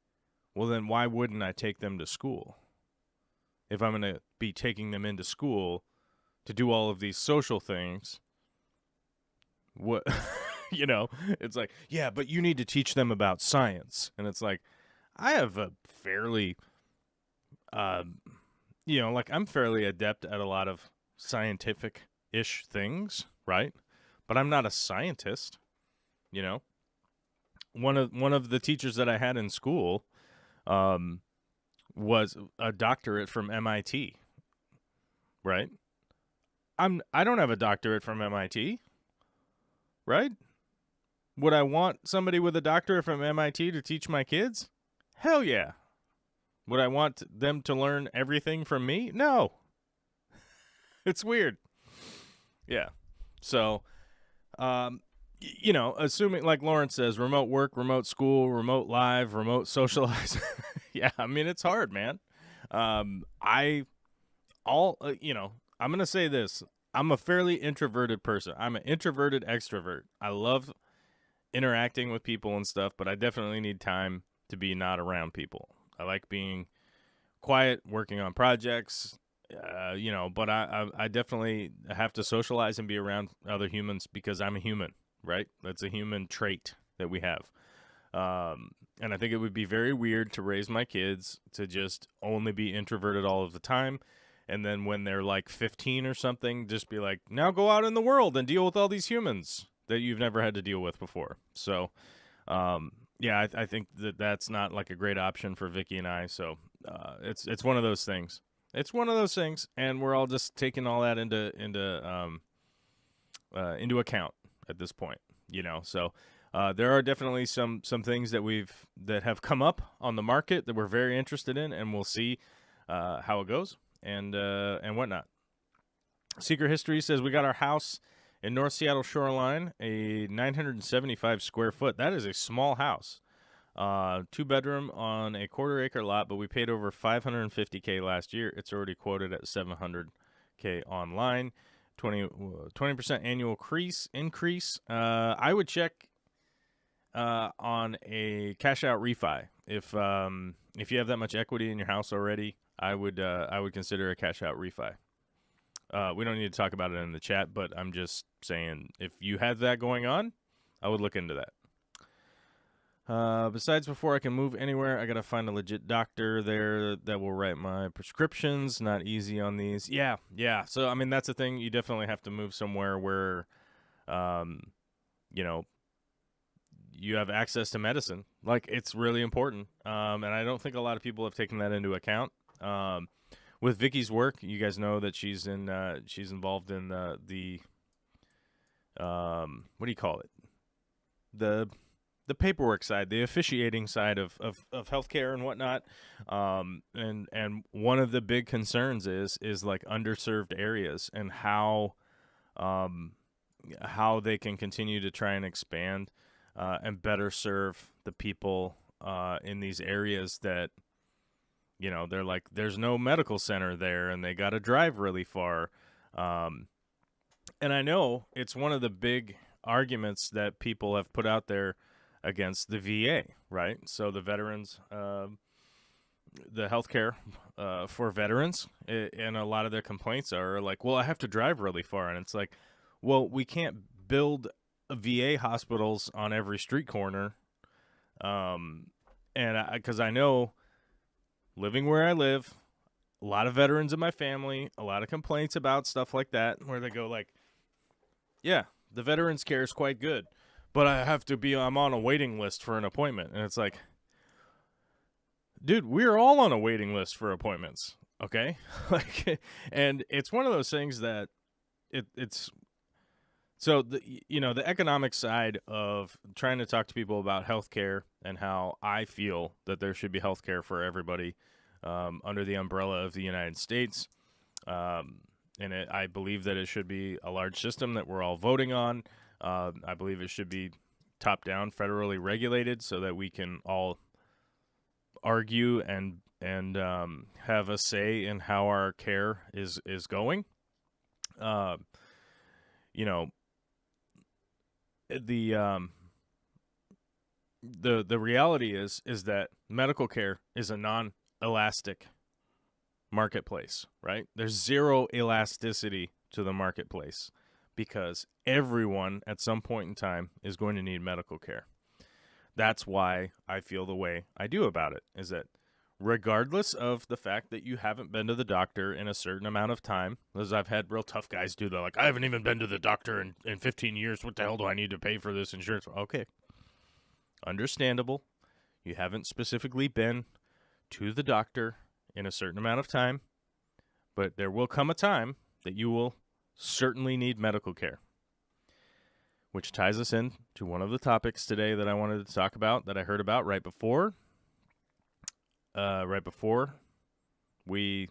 well, then why wouldn't I take them to school? If I'm going to be taking them into school to do all of these social things, what, it's like, yeah, but you need to teach them about science. And it's like, I have a fairly, I'm fairly adept at a lot of scientific-ish things, right? But I'm not a scientist, One of the teachers that I had in school was a doctorate from MIT, right? I don't have a doctorate from MIT, right? Would I want somebody with a doctorate from MIT to teach my kids? Hell yeah. Would I want them to learn everything from me? No. It's weird. Yeah. So, assuming, like Lawrence says, remote work, remote school, remote live, remote socialize. Yeah, I mean, it's hard, man. I all I'm gonna say this. I'm a fairly introverted person. I'm an introverted extrovert. I love interacting with people and stuff, but I definitely need time to be not around people. I like being quiet, working on projects, but I definitely have to socialize and be around other humans because I'm a human, right? That's a human trait that we have. And I think it would be very weird to raise my kids to just only be introverted all of the time. And then when they're like 15 or something, just be like, now go out in the world and deal with all these humans that you've never had to deal with before. So, I think that's not like a great option for Vicky and I. So it's one of those things. It's one of those things, and we're all just taking all that into account at this point. So there are definitely some things that have come up on the market that we're very interested in, and we'll see how it goes and whatnot. Secret History says we got our house in North Seattle Shoreline, a 975 square foot. That is a small house. 2-bedroom on a quarter-acre lot, but we paid over $550K last year. It's already quoted at $700K online. 20% annual increase. I would check on a cash-out refi. If you have that much equity in your house already, I would consider a cash-out refi. We don't need to talk about it in the chat, but I'm just saying if you had that going on, I would look into that. Besides, before I can move anywhere, I got to find a legit doctor there that will write my prescriptions. Not easy on these. Yeah. So, I mean, that's the thing. You definitely have to move somewhere where, you have access to medicine. Like, it's really important. And I don't think a lot of people have taken that into account. With Vicky's work, you guys know that she's involved in the what do you call it? The paperwork side, the officiating side of healthcare and whatnot. And one of the big concerns is like underserved areas and how they can continue to try and expand and better serve the people in these areas that, they're like, there's no medical center there and they got to drive really far. And I know it's one of the big arguments that people have put out there against the VA, right? So the veterans, the healthcare for veterans, and a lot of their complaints are like, well, I have to drive really far. And it's like, well, we can't build VA hospitals on every street corner. And because I know, living where I live, a lot of veterans in my family, a lot of complaints about stuff like that, where they go like, yeah, the veterans care is quite good, but I'm on a waiting list for an appointment. And it's like, dude, we're all on a waiting list for appointments. Okay. And it's one of those things that it's, so the economic side of trying to talk to people about healthcare and how I feel that there should be healthcare for everybody under the umbrella of the United States. I believe that it should be a large system that we're all voting on. I believe it should be top-down, federally regulated, so that we can all argue and have a say in how our care is going. The reality is that medical care is a non-elastic marketplace, right? There's zero elasticity to the marketplace because everyone at some point in time is going to need medical care. That's why I feel the way I do about it, is that regardless of the fact that you haven't been to the doctor in a certain amount of time, as I've had real tough guys do that, like, I haven't even been to the doctor in 15 years. What the hell do I need to pay for this insurance? Okay. Understandable. You haven't specifically been to the doctor in a certain amount of time, but there will come a time that you will certainly need medical care, which ties us in to one of the topics today that I wanted to talk about, that I heard about right before we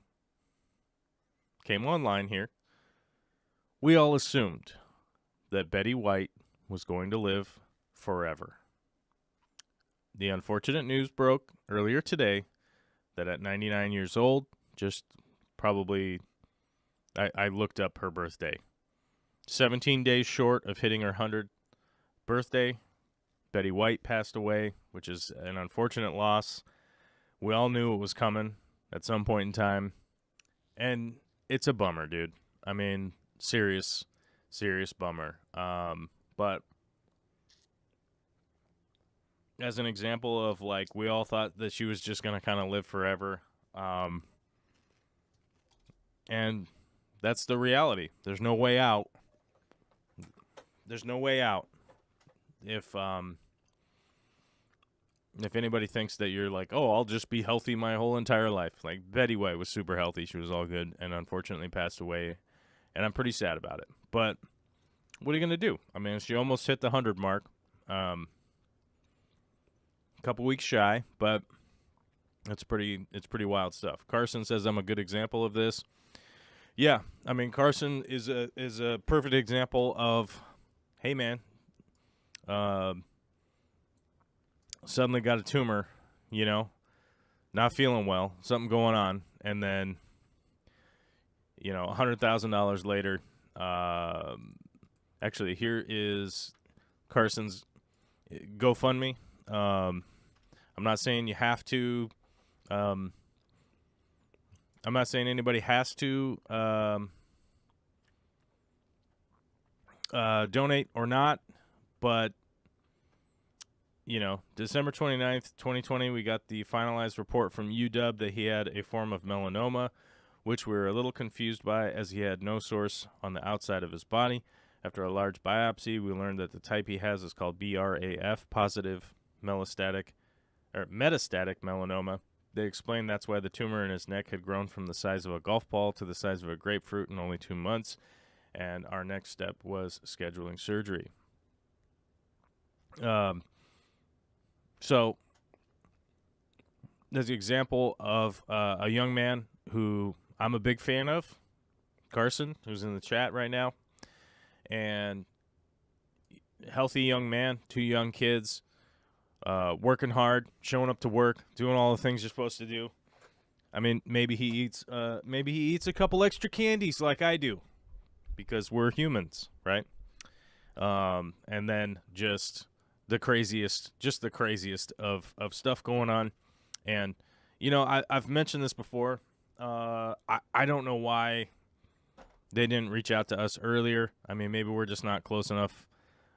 came online here. We all assumed that Betty White was going to live forever. The unfortunate news broke earlier today that at 99 years old, just probably, I looked up her birthday. 17 days short of hitting her 100th birthday, Betty White passed away, which is an unfortunate loss. We all knew it was coming at some point in time, and it's a bummer, dude. I mean, serious bummer. But as an example of, like, we all thought that she was just going to kind of live forever. And that's the reality. There's no way out. There's no way out. If anybody thinks that you're like, oh, I'll just be healthy my whole entire life. Like, Betty White was super healthy. She was all good and unfortunately passed away. And I'm pretty sad about it. But what are you going to do? I mean, she almost hit the 100 mark. A couple weeks shy, but it's pretty wild stuff. Carson says I'm a good example of this. Yeah, I mean, Carson is a perfect example of, hey, man, suddenly got a tumor, not feeling well, something going on, and then, $100,000 later, actually, here is Carson's GoFundMe. I'm not saying you have to. I'm not saying anybody has to donate or not, but, December 29th, 2020, we got the finalized report from UW that he had a form of melanoma, which we were a little confused by as he had no source on the outside of his body. After a large biopsy, we learned that the type he has is called BRAF, positive metastatic melanoma. They explained that's why the tumor in his neck had grown from the size of a golf ball to the size of a grapefruit in only 2 months, and our next step was scheduling surgery. So, there's an example of a young man who I'm a big fan of, Carson, who's in the chat right now, and healthy young man, 2 young kids, working hard, showing up to work, doing all the things you're supposed to do. I mean, maybe he eats a couple extra candies like I do, because we're humans, right? And then just the craziest of stuff going on. And, I've mentioned this before. I don't know why they didn't reach out to us earlier. I mean, maybe we're just not close enough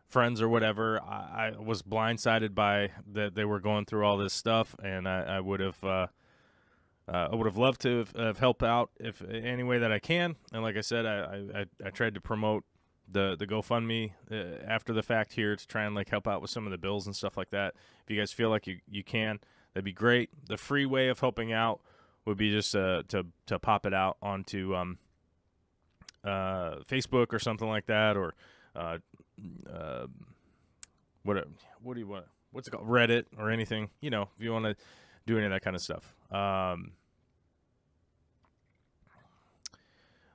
friends or whatever. I was blindsided by that they were going through all this stuff, and I would have loved to have helped out if any way that I can. And like I said, I tried to promote the GoFundMe after the fact here to try and like help out with some of the bills and stuff like that. If you guys feel like you can, that'd be great. The free way of helping out would be just to pop it out onto Facebook or something like that, or what do you want? What's it called? Reddit or anything? If you want to do any of that kind of stuff.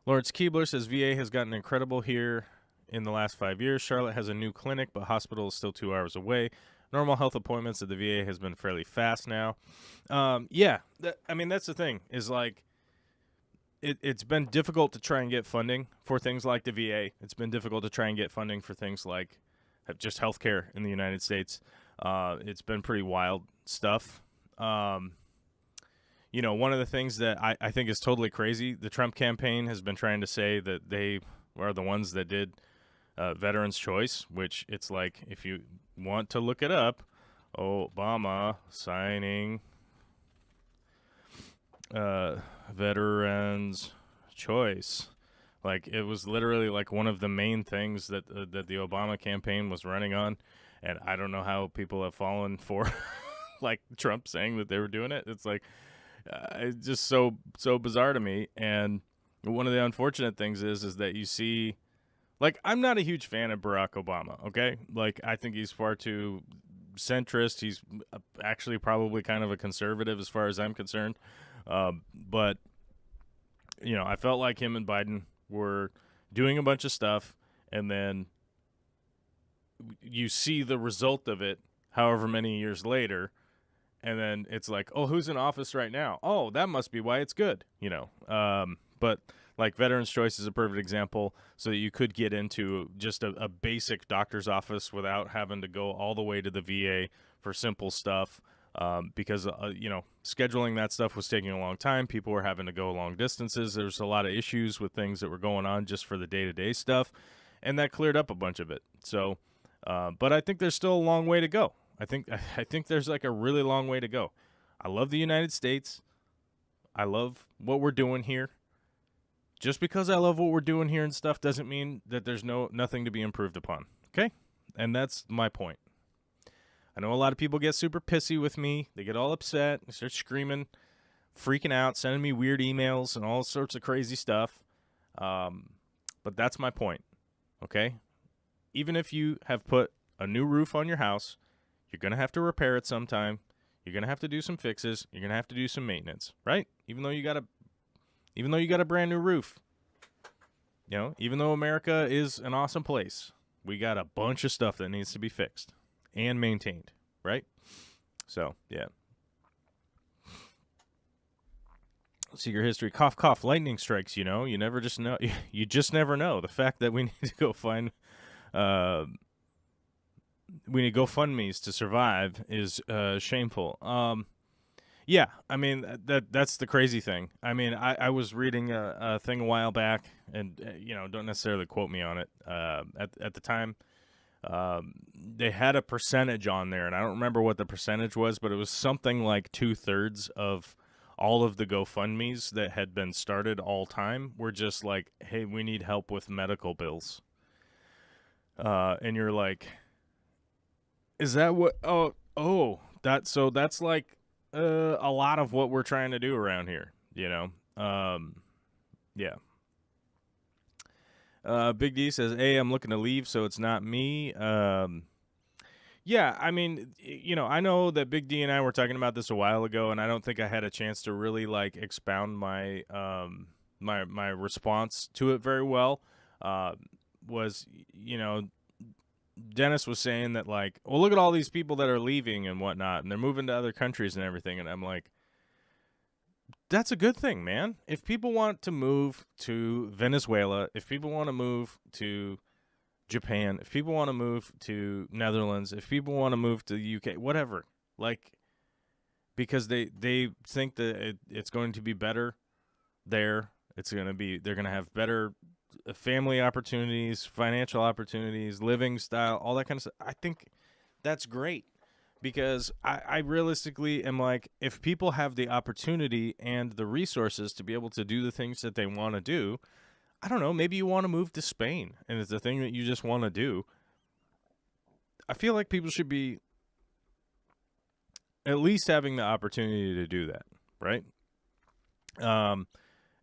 Lawrence Keebler says VA has gotten incredible here in the last 5 years. Charlotte has a new clinic, but hospital is still 2 hours away. Normal health appointments at the VA has been fairly fast now. That's the thing, is like it's been difficult to try and get funding for things like the VA. It's been difficult to try and get funding for things like just healthcare in the United States. It's been pretty wild stuff. One of the things that I think is totally crazy, the Trump campaign has been trying to say that they are the ones that did Veterans Choice, which it's like, if you want to look it up, Obama signing Veterans Choice. Like, it was literally like one of the main things that the Obama campaign was running on, and I don't know how people have fallen for like Trump saying that they were doing it. It's like it's just so bizarre to me. And one of the unfortunate things is that you see, like, I'm not a huge fan of Barack Obama, okay? Like, I think he's far too centrist. He's actually probably kind of a conservative as far as I'm concerned. But, I felt like him and Biden were doing a bunch of stuff, and then you see the result of it however many years later, and then it's like, oh, who's in office right now? Oh, that must be why it's good, But like Veterans Choice is a perfect example, so that you could get into just a basic doctor's office without having to go all the way to the VA for simple stuff, because scheduling that stuff was taking a long time. People were having to go long distances. There's a lot of issues with things that were going on just for the day-to-day stuff, and that cleared up a bunch of it. So, but I think there's still a long way to go. I think there's like a really long way to go. I love the United States. I love what we're doing here. Just because I love what we're doing here and stuff doesn't mean that there's nothing to be improved upon. Okay? And that's my point. I know a lot of people get super pissy with me. They get all upset. They start screaming, freaking out, sending me weird emails and all sorts of crazy stuff. But that's my point. Okay? Even if you have put a new roof on your house, you're going to have to repair it sometime. You're going to have to do some fixes. You're going to have to do some maintenance, right? Even though you got a brand new roof. Even though America is an awesome place, we got a bunch of stuff that needs to be fixed and maintained, right? So, yeah. Secret history, cough, cough, lightning strikes, you never just know. You just never know. The fact that we need to go find we need GoFundMe's to survive is shameful. Yeah, I mean, that's the crazy thing. I mean, I was reading a thing a while back, and, don't necessarily quote me on it. At the time, they had a percentage on there, and I don't remember what the percentage was, but it was something like 2/3 of all of the GoFundMe's that had been started all time were just like, hey, we need help with medical bills. And you're like, is that what? That's like a lot of what we're trying to do around here, Yeah. Big D says, hey, I'm looking to leave, so it's not me. Yeah, I mean, I know that Big D and I were talking about this a while ago, and I don't think I had a chance to really like expound my my response to it very well. Dennis was saying that, like, well, look at all these people that are leaving and whatnot, and they're moving to other countries and everything. And I'm like, that's a good thing, man. If people want to move to Venezuela, if people want to move to Japan, if people want to move to Netherlands, if people want to move to the UK, whatever, like, because they think that it's going to be better there. They're going to have better family opportunities, financial opportunities, living style, all that kind of stuff. I think that's great, because I realistically am like, if people have the opportunity and the resources to be able to do the things that they want to do, I don't know, maybe you want to move to Spain and it's a thing that you just want to do. I feel like people should be at least having the opportunity to do that, right?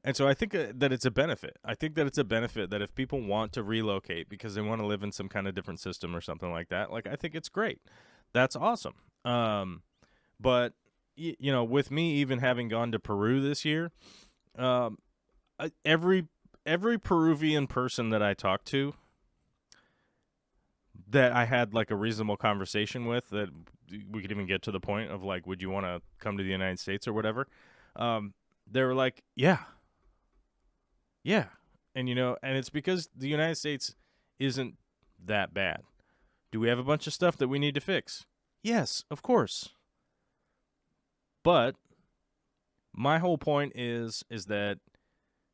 And so I think that it's a benefit. I think that it's a benefit that if people want to relocate because they want to live in some kind of different system or something like that, like, I think it's great. That's awesome. But, with me even having gone to Peru this year, every Peruvian person that I talked to that I had like a reasonable conversation with, that we could even get to the point of like, would you want to come to the United States or whatever? They were like, yeah. And, and it's because the United States isn't that bad. Do we have a bunch of stuff that we need to fix? Yes, of course. But my whole point is that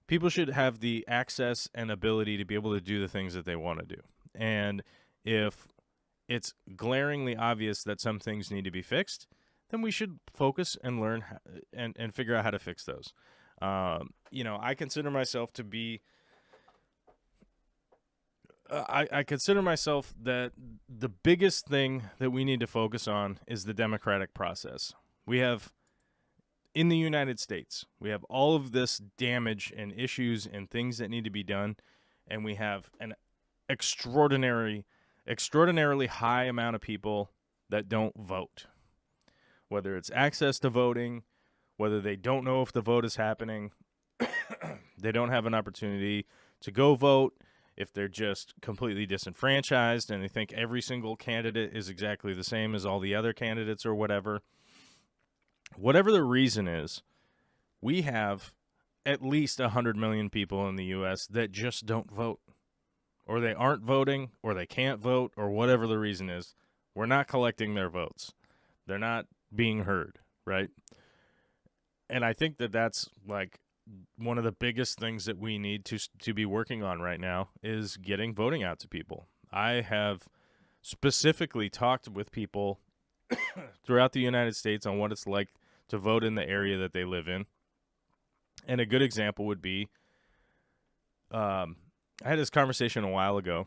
people should have the access and ability to be able to do the things that they want to do. And if it's glaringly obvious that some things need to be fixed, then we should focus and learn and figure out how to fix those. I consider myself to be I consider myself that the biggest thing that we need to focus on is the democratic process. We have, in the United States, we have all of this damage and issues and things that need to be done, and we have an extraordinarily high amount of people that don't vote. Whether it's access to voting, whether they don't know if the vote is happening, they don't have an opportunity to go vote. if they're just completely disenfranchised and they think every single candidate is exactly the same as all the other candidates or whatever. Whatever the reason is, we have at least 100 million people in the U.S. that just don't vote, or they aren't voting, or they can't vote, or whatever the reason is. We're not collecting their votes. They're not being heard, right? And I think that that's like one of the biggest things that we need to be working on right now is getting voting out to people. I have specifically talked with people throughout the United States on what it's like to vote in the area that they live in. And a good example would be, I had this conversation a while ago,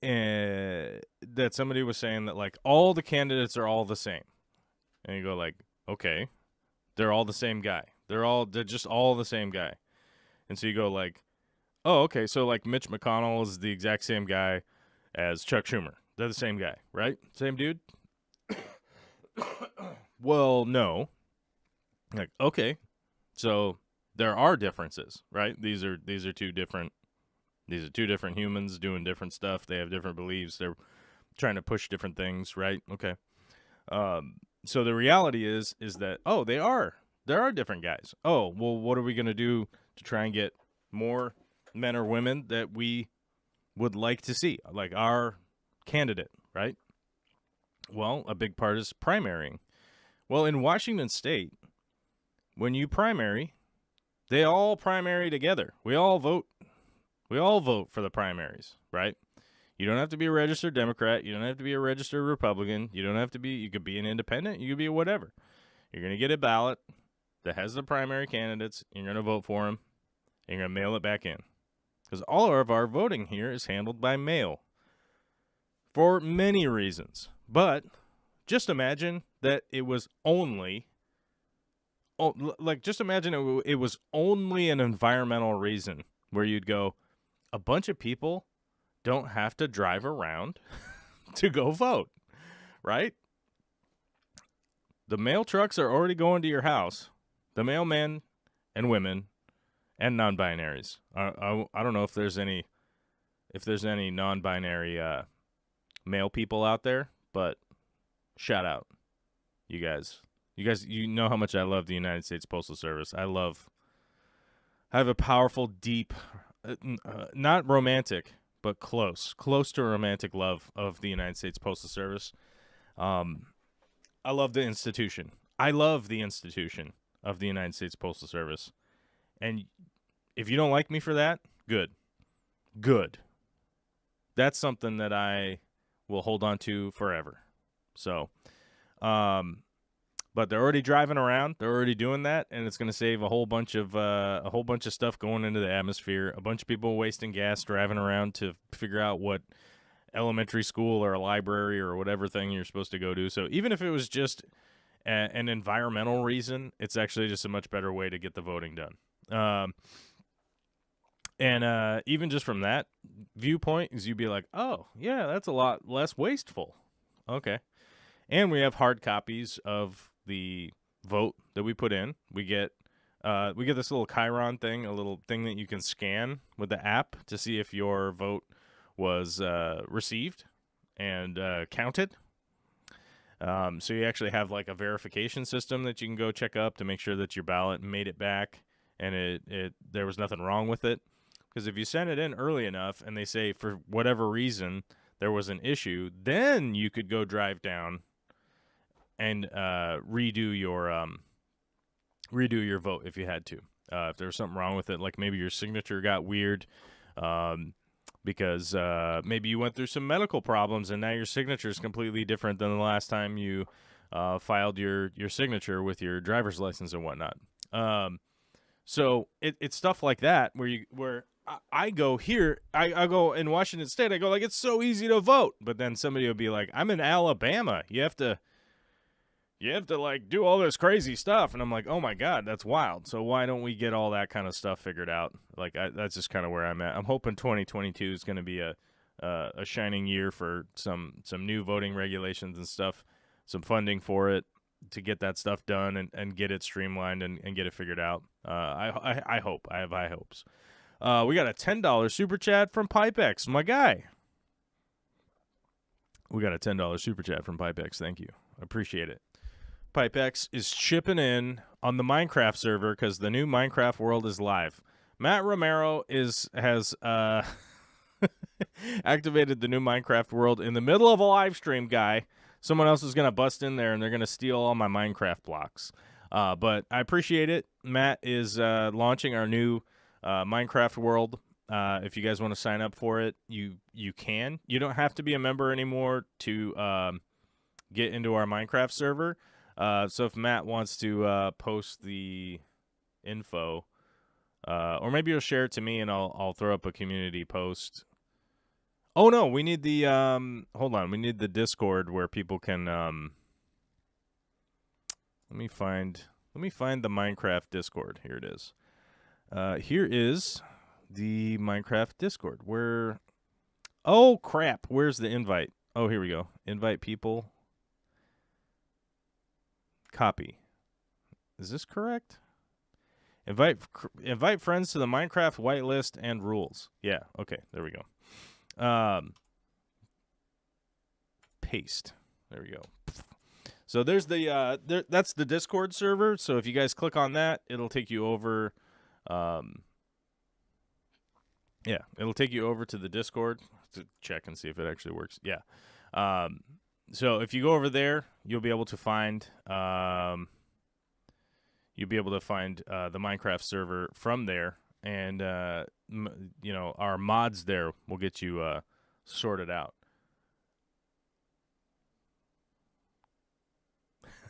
and that somebody was saying that like all the candidates are all the same. And you go like, okay, they're all the same guy. They're just all the same guy. And so you go like, oh, okay, so like Mitch McConnell is the exact same guy as Chuck Schumer. They're the same guy, right? Same dude? Well, no. Like, okay. So there are differences, right? These are two different humans doing different stuff. They have different beliefs. They're trying to push different things, right? Okay. So the reality is that there are different guys. Oh, well, what are we going to do to try and get more men or women that we would like to see, like our candidate, right? Well, a big part is primarying. Well, in Washington State, when you primary, they all primary together. We all vote for the primaries, right? You don't have to be a registered Democrat. You don't have to be a registered Republican. You could be an independent. You could be a whatever. You're going to get a ballot that has the primary candidates. You're going to vote for them. And you're going to mail it back in. Because all of our voting here is handled by mail for many reasons. But just imagine that it was only, just imagine it was only an environmental reason where you'd go, a bunch of people don't have to drive around to go vote, right? The mail trucks are already going to your house. The mailmen and women and non-binaries. I don't know if there's any non-binary male people out there, but shout out, you guys. You know how much I love the United States Postal Service. I have a powerful, deep, not romantic, but close to romantic love of the United States Postal Service. I love the institution. I love the institution of the United States Postal Service. And if you don't like me for that, good. That's something that I will hold on to forever. So, but they're already driving around. They're already doing that, and it's going to save a whole bunch of stuff going into the atmosphere. A bunch of people wasting gas driving around to figure out what elementary school or a library or whatever thing you're supposed to go to. So even if it was just an environmental reason, it's actually just a much better way to get the voting done. And even just from that viewpoint, is you'd be like, oh, yeah, that's a lot less wasteful. Okay. And we have hard copies of the vote that we put in. We get this little Chiron thing, a little thing that you can scan with the app to see if your vote was received and counted. So you actually have like a verification system that you can go check up to make sure that your ballot made it back and there was nothing wrong with it. Because if you send it in early enough and they say for whatever reason there was an issue, then you could go drive down and redo your vote if you had to. If there was something wrong with it, like maybe your signature got weird because maybe you went through some medical problems and now your signature is completely different than the last time you filed your signature with your driver's license and whatnot. So it's stuff like that where I go here, I go in Washington State, I go like, it's so easy to vote. But then somebody will be like, I'm in Alabama. You have to like do all this crazy stuff. And I'm like, oh my God, that's wild. So why don't we get all that kind of stuff figured out? Like that's just kind of where I'm at. I'm hoping 2022 is going to be a shining year for some new voting regulations and stuff, some funding for it to get that stuff done and get it streamlined and get it figured out. I hope. I have high hopes. We got a $10 super chat from Pipex, my guy. We got a $10 super chat from Pipex. Thank you. Appreciate it. Pipex is chipping in on the Minecraft server because the new Minecraft world is live. Matt Romero has activated the new Minecraft world in the middle of a live stream, guy. Someone else is going to bust in there, and they're going to steal all my Minecraft blocks. But I appreciate it. Matt is launching our new Minecraft world. If you guys want to sign up for it, you can. You don't have to be a member anymore to get into our Minecraft server. So if Matt wants to post the info, or maybe you'll share it to me and I'll throw up a community post. Oh no, we need the hold on, we need the Discord where people can let me find the Minecraft Discord. Here it is. Here is the Minecraft Discord. Where oh crap, where's the invite? Oh, here we go. Invite people. Copy. Is this correct? Invite friends to the Minecraft whitelist and rules. Yeah, okay, there we go. Paste. There we go. So there's the that's the Discord server. So if you guys click on that, it'll take you over. Yeah, it'll take you over to the Discord to check and see if it actually works. Yeah. So if you go over there, you'll be able to find the Minecraft server from there, and you know, our mods there will get you sorted out.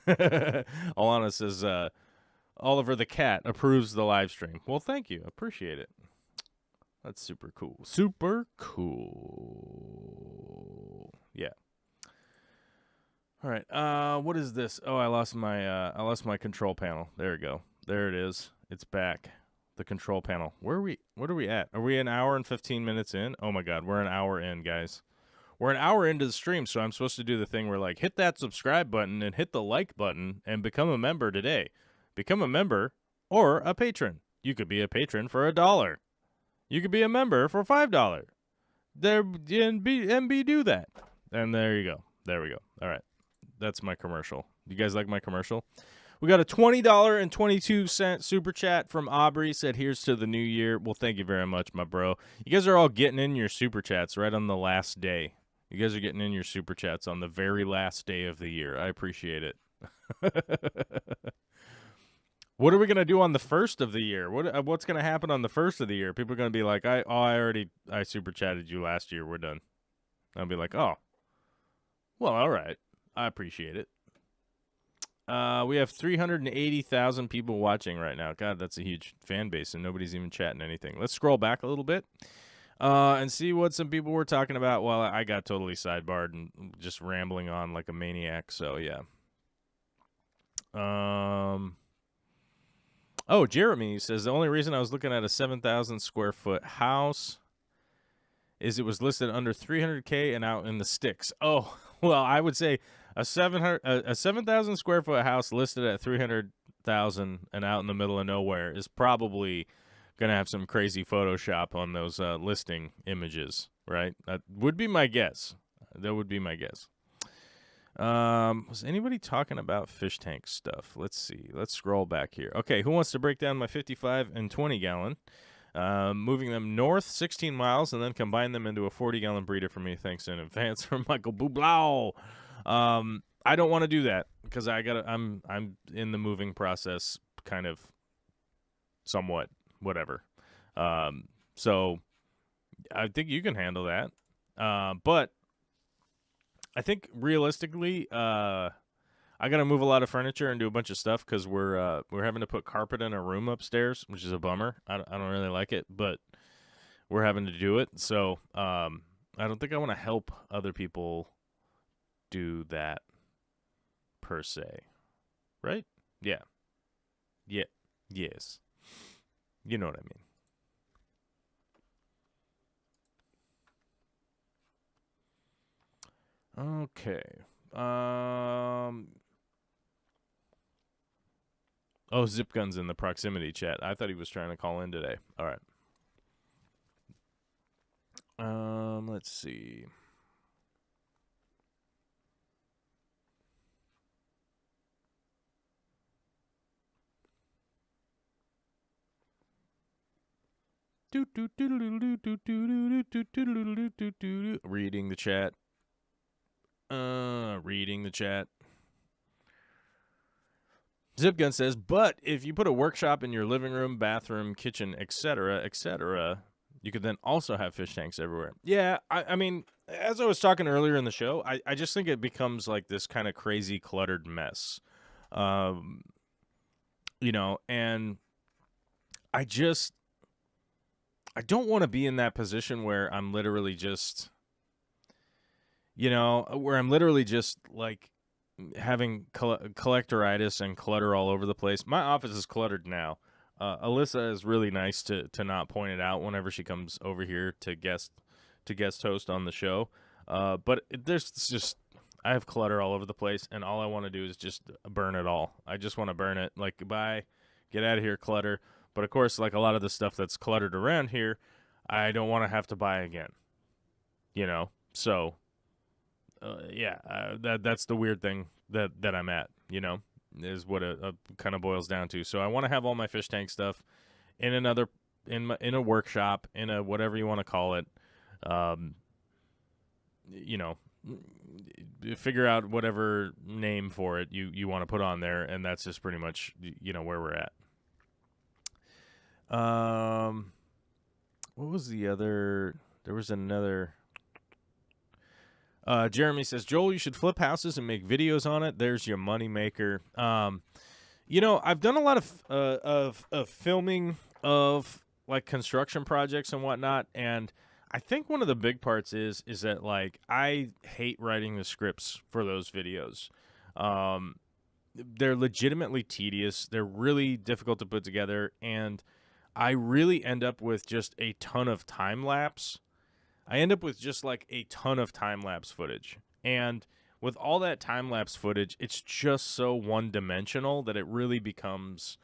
Alana says Oliver the cat approves the live stream. Well, thank you, appreciate it. That's super cool. Super cool. Yeah. All right. What is this? Oh, I lost my control panel. There we go. There it is. It's back. The control panel. What are we at? Are we an hour and 15 minutes in? Oh my god, we're an hour in, guys. We're an hour into the stream, so I'm supposed to do the thing where, like, hit that subscribe button and hit the like button and become a member today. Become a member or a patron. You could be a patron for $1. You could be a member for $5. There, MB do that. And there you go. There we go. All right. That's my commercial. You guys like my commercial? We got a $20.22 super chat from Aubrey. Said, here's to the new year. Well, thank you very much, my bro. You guys are all getting in your super chats right on the last day. You guys are getting in your super chats on the very last day of the year. I appreciate it. What are we going to do on the first of the year? What's going to happen on the first of the year? People are going to be like, I super chatted you last year. We're done. I'll be like, oh, well, all right. I appreciate it. We have 380,000 people watching right now. God, that's a huge fan base, and nobody's even chatting anything. Let's scroll back a little bit and see what some people were talking about. Well, I got totally sidebarred and just rambling on like a maniac, so yeah. Oh, Jeremy says, the only reason I was looking at a 7,000 square foot house is it was listed under 300K and out in the sticks. Oh, well, I would say a 7,000 square foot house listed at 300,000 and out in the middle of nowhere is probably going to have some crazy Photoshop on those listing images, right? That would be my guess. That would be my guess. Was anybody talking about fish tank stuff? Let's see. Let's scroll back here. Okay, who wants to break down my 55 and 20 gallon? Moving them north 16 miles and then combine them into a 40-gallon breeder for me. Thanks in advance from Michael Bublau. I don't want to do that because I'm in the moving process, kind of, somewhat, whatever. So I think you can handle that. But I think realistically, I got to move a lot of furniture and do a bunch of stuff because we're having to put carpet in a room upstairs, which is a bummer. I don't really like it, but we're having to do it. So I don't think I want to help other people do that per se, right? Yeah. Yes. You know what I mean. Okay. Oh, Zip Gun's in the proximity chat. I thought he was trying to call in today. All right. Let's see. Reading the chat. Reading the chat. Zipgun says, but if you put a workshop in your living room, bathroom, kitchen, etc., you could then also have fish tanks everywhere. Yeah, I mean, as I was talking earlier in the show, I just think it becomes like this kind of crazy cluttered mess. You know, and I don't want to be in that position where I'm literally just, where I'm literally just like having collectoritis and clutter all over the place. My office is cluttered now. Alyssa is really nice to not point it out whenever she comes over here to guest host on the show. But there's just, I have clutter all over the place, and all I want to do is just burn it all. I just want to burn it. Like, goodbye, get out of here, clutter. But of course, like a lot of the stuff that's cluttered around here, I don't want to have to buy again. So that's the weird thing that I'm at. Is what it kind of boils down to. So I want to have all my fish tank stuff in a workshop, in a whatever you want to call it. Figure out whatever name for it you want to put on there, and that's just pretty much where we're at. What was the other? There was another. Jeremy says, Joel, you should flip houses and make videos on it. There's your money maker. I've done a lot of filming of like construction projects and whatnot, and I think one of the big parts is that like I hate writing the scripts for those videos. They're legitimately tedious. They're really difficult to put together, and I really end up with just a ton of time lapse. I end up with just like a ton of time-lapse footage. And with all that time-lapse footage, it's just so one-dimensional that it really becomes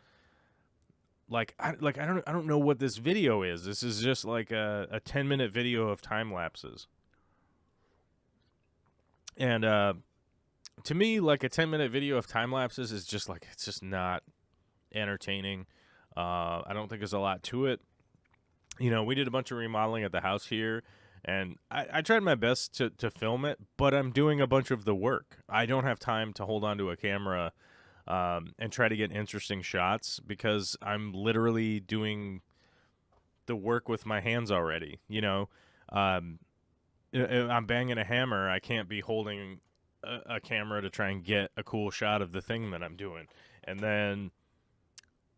like I don't know what this video is. This is just like a 10-minute video of time-lapses. And to me, like a 10-minute video of time-lapses is just like, it's just not entertaining. I don't think there's a lot to it. We did a bunch of remodeling at the house here. And I tried my best to film it, but I'm doing a bunch of the work. I don't have time to hold onto a camera and try to get interesting shots because I'm literally doing the work with my hands already. I'm banging a hammer. I can't be holding a camera to try and get a cool shot of the thing that I'm doing. And then,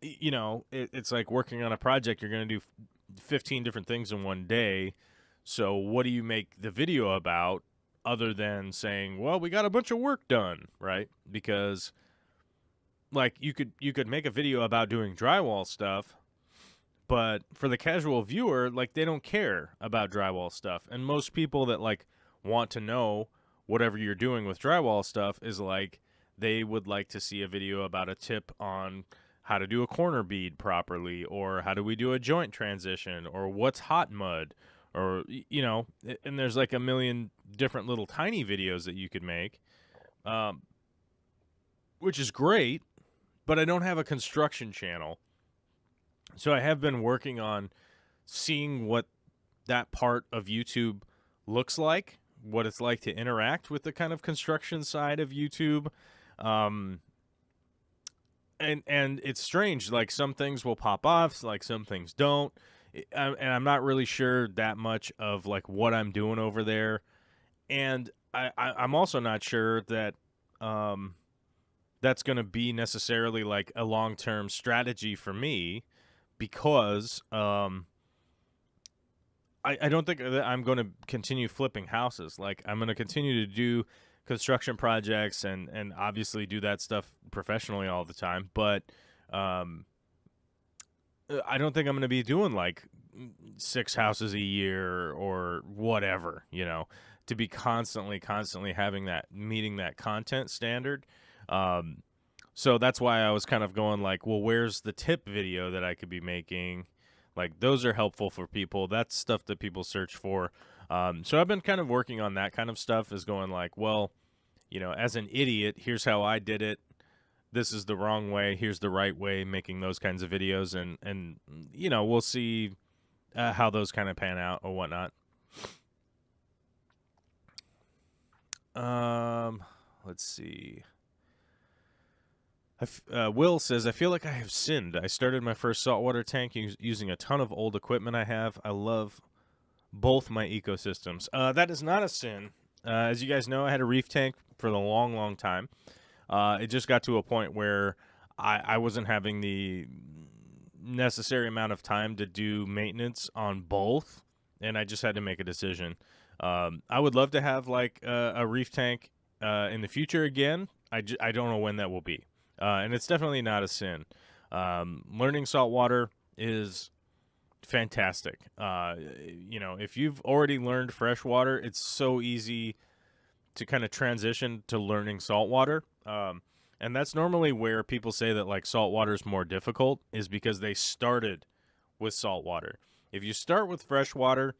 it's like working on a project. You're going to do 15 different things in one day. So what do you make the video about other than saying, well, we got a bunch of work done, right? Because like you could make a video about doing drywall stuff, but for the casual viewer, like they don't care about drywall stuff. And most people that like want to know whatever you're doing with drywall stuff is like they would like to see a video about a tip on how to do a corner bead properly, or how do we do a joint transition, or what's hot mud. Or, and there's like a million different little tiny videos that you could make, which is great, but I don't have a construction channel. So I have been working on seeing what that part of YouTube looks like, what it's like to interact with the kind of construction side of YouTube. And it's strange, like some things will pop off, like some things don't. And I'm not really sure that much of like what I'm doing over there, and I'm also not sure that that's going to be necessarily like a long-term strategy for me, because I don't think that I'm going to continue flipping houses. Like I'm going to continue to do construction projects and obviously do that stuff professionally all the time, but I don't think I'm going to be doing like 6 houses a year or whatever, to be constantly having that, meeting that content standard. So that's why I was kind of going like, well, where's the tip video that I could be making Like, those are helpful for people. That's stuff that people search for. So I've been kind of working on that kind of stuff, is going like, well, as an idiot, here's how I did it. This is the wrong way. Here's the right way, making those kinds of videos. And we'll see how those kind of pan out or whatnot. Let's see. Will says, I feel like I have sinned. I started my first saltwater tank using a ton of old equipment I have. I love both my ecosystems. That is not a sin. As you guys know, I had a reef tank for the long, long time. It just got to a point where I wasn't having the necessary amount of time to do maintenance on both, and I just had to make a decision. I would love to have like a reef tank in the future again. I don't know when that will be, and it's definitely not a sin. Learning saltwater is fantastic. If you've already learned freshwater, it's so easy to kind of transition to learning saltwater. And that's normally where people say that like saltwater is more difficult, is because they started with saltwater. If you start with freshwater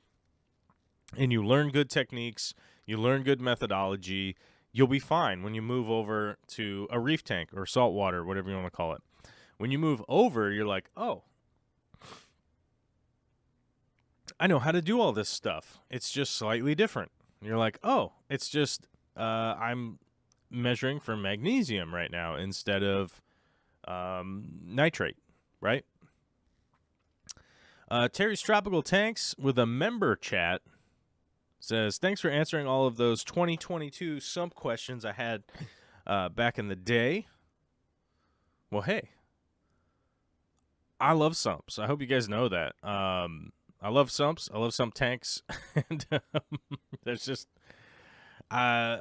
and you learn good techniques, you learn good methodology, you'll be fine when you move over to a reef tank or saltwater, whatever you want to call it. When you move over, you're like, oh, I know how to do all this stuff. It's just slightly different. And you're like, oh, it's just I'm measuring for magnesium right now instead of nitrate, right? Terry's Tropical Tanks with a member chat says, thanks for answering all of those 2022 sump questions I had back in the day. Well, hey, I love sumps. I hope you guys know that. I love sumps. I love sump tanks. And there's just, I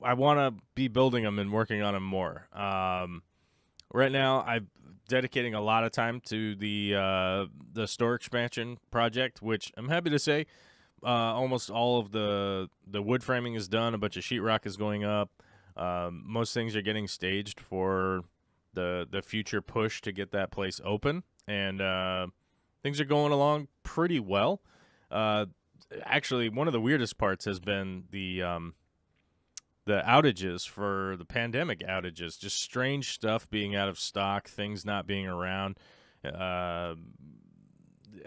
want to be building them and working on them more. Right now, I'm dedicating a lot of time to the store expansion project, which I'm happy to say, almost all of the wood framing is done. A bunch of sheetrock is going up. Most things are getting staged for the future push to get that place open, and things are going along pretty well. Actually, one of the weirdest parts has been the outages for the pandemic outages. Just strange stuff being out of stock, things not being around,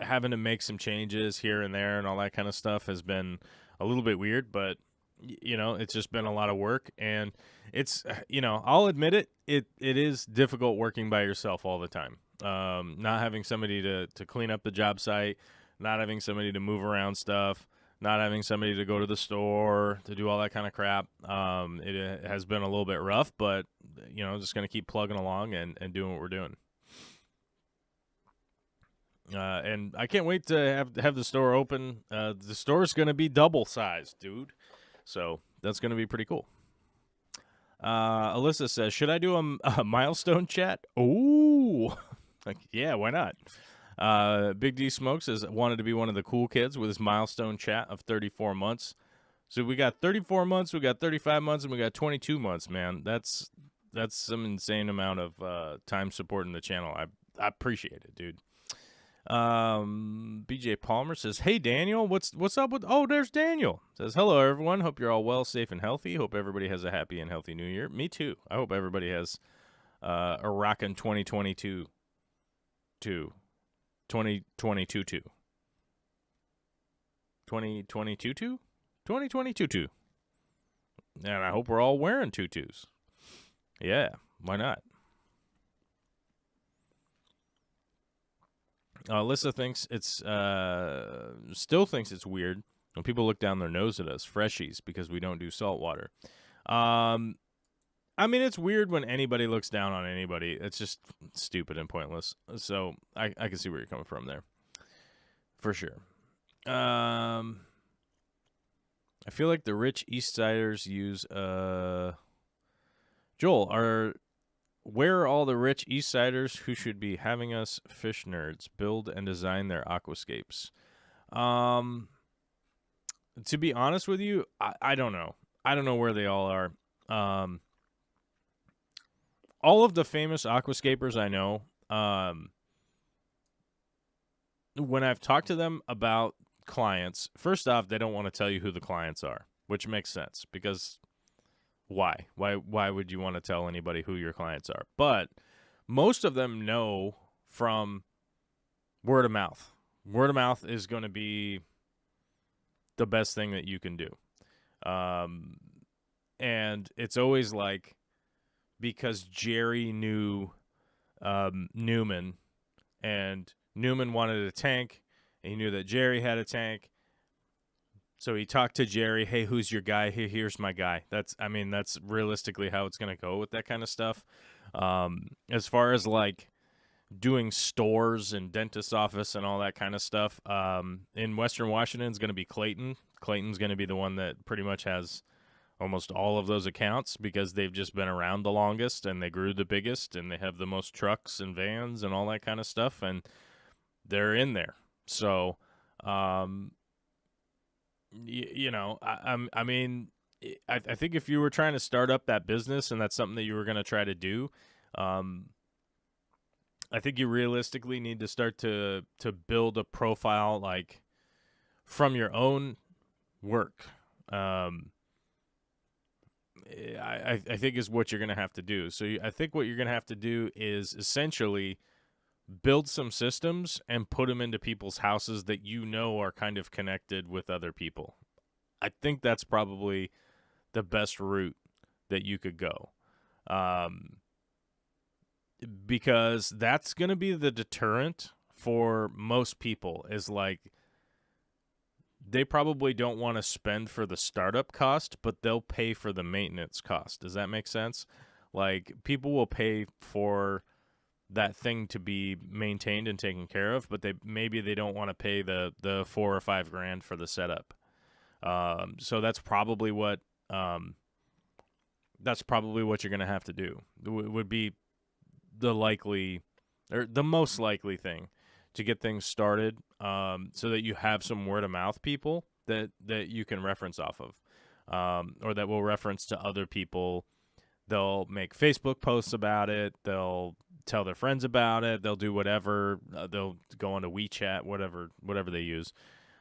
having to make some changes here and there, and all that kind of stuff has been a little bit weird. But it's just been a lot of work, and it's I'll admit it. It is difficult working by yourself all the time. Not having somebody to clean up the job site, not having somebody to move around stuff, not having somebody to go to the store to do all that kind of crap. It has been a little bit rough, but just going to keep plugging along and doing what we're doing. And I can't wait to have the store open. The store's going to be double sized, dude. So that's going to be pretty cool. Alyssa says, should I do a milestone chat? Oh, like, yeah, why not? Big D Smokes has wanted to be one of the cool kids with his milestone chat of 34 months. So we got 34 months, we got 35 months, and we got 22 months, man. That's some insane amount of time supporting the channel. I appreciate it, dude. BJ Palmer says, hey, Daniel, what's up with... Oh, there's Daniel. Says, hello, everyone. Hope you're all well, safe, and healthy. Hope everybody has a happy and healthy new year. Me too. I hope everybody has a rockin' 2022 too. 2022 too. 2022 too? 2022 too. And I hope we're all wearing tutus. Yeah, why not? Alyssa thinks still thinks it's weird when people look down their nose at us, freshies, because we don't do salt water. I mean, it's weird when anybody looks down on anybody. It's just stupid and pointless. So I can see where you're coming from there, for sure. I feel like the rich East Siders use Joel, where are all the rich East Siders who should be having us fish nerds build and design their aquascapes? To be honest with you, I don't know. I don't know where they all are. All of the famous aquascapers I know, when I've talked to them about clients, first off, they don't want to tell you who the clients are, which makes sense because why? Why would you want to tell anybody who your clients are? But most of them know from word of mouth. Word of mouth is going to be the best thing that you can do. And it's always like, because Jerry knew Newman, and Newman wanted a tank, and he knew that Jerry had a tank. So he talked to Jerry, hey, who's your guy? Here's my guy. That's realistically how it's going to go with that kind of stuff. As far as like doing stores and dentist's office and all that kind of stuff, in Western Washington is going to be Clayton. Clayton's going to be the one that pretty much has almost all of those accounts because they've just been around the longest and they grew the biggest and they have the most trucks and vans and all that kind of stuff, and they're in there. So, I think if you were trying to start up that business and that's something that you were going to try to do, I think you realistically need to start to build a profile like from your own work. I think is what you're going to have to do. So I think what you're going to have to do is essentially build some systems and put them into people's houses that you know are kind of connected with other people. I think that's probably the best route that you could go. Because that's going to be the deterrent for most people, is like they probably don't want to spend for the startup cost, but they'll pay for the maintenance cost. Does that make sense? Like, people will pay for that thing to be maintained and taken care of, but maybe they don't want to pay the $4 or $5 grand for the setup. So that's probably what you're going to have to do. It would be the most likely thing to get things started, so that you have some word of mouth people that you can reference off of, or that will reference to other people. They'll make Facebook posts about it. They'll tell their friends about it. They'll do whatever. They'll go onto WeChat, whatever they use.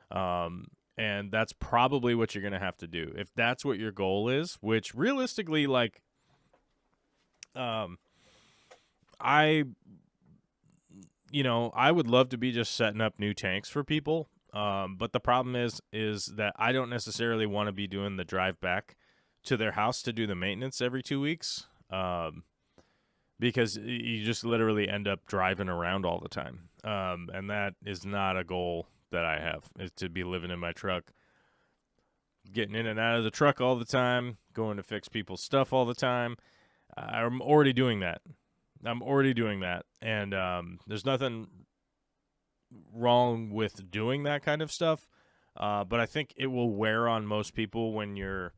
And that's probably what you're going to have to do. If that's what your goal is, which realistically, like, I would love to be just setting up new tanks for people. But the problem is that I don't necessarily want to be doing the drive back to their house to do the maintenance every 2 weeks. Because you just literally end up driving around all the time. And that is not a goal that I have, is to be living in my truck, getting in and out of the truck all the time, going to fix people's stuff all the time. I'm already doing that. And there's nothing wrong with doing that kind of stuff. But I think it will wear on most people when you're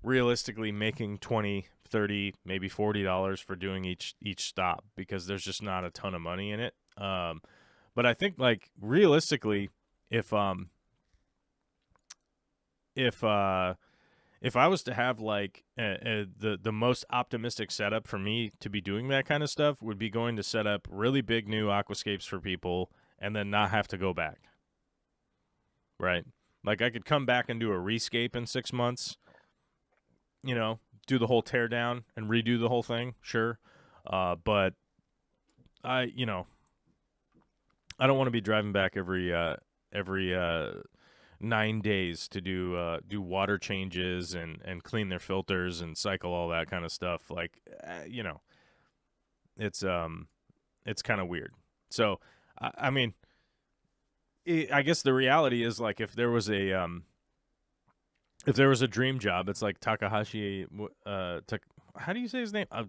realistically making $20, $30, maybe $40 for doing each stop, because there's just not a ton of money in it. But I think, like, realistically, if I was to have like the most optimistic setup for me to be doing that kind of stuff would be going to set up really big new aquascapes for people and then not have to go back. Right? Like, I could come back and do a rescape in 6 months, do the whole tear down and redo the whole thing. Sure. But I don't want to be driving back every 9 days to do water changes and clean their filters and cycle all that kind of stuff. Like, it's kind of weird. So, I mean, I guess the reality is, like, if there was a dream job, it's like Takahashi. How do you say his name? I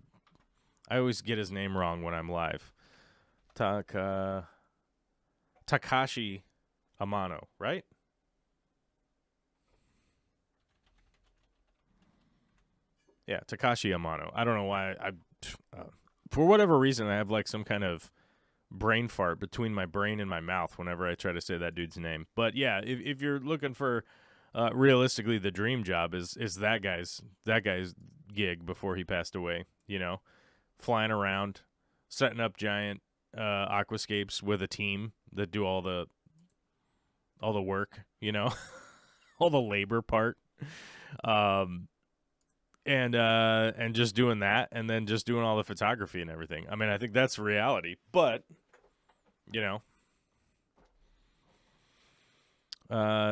always get his name wrong when I'm live. Takashi Amano, right? Yeah, Takashi Amano. I don't know why. For whatever reason, I have like some kind of brain fart between my brain and my mouth whenever I try to say that dude's name. But yeah, if you're looking for realistically, the dream job is that guy's gig before he passed away. Flying around, setting up giant aquascapes with a team that do all the work, all the labor part. And just doing that, and then just doing all the photography and everything. I mean, I think that's reality, but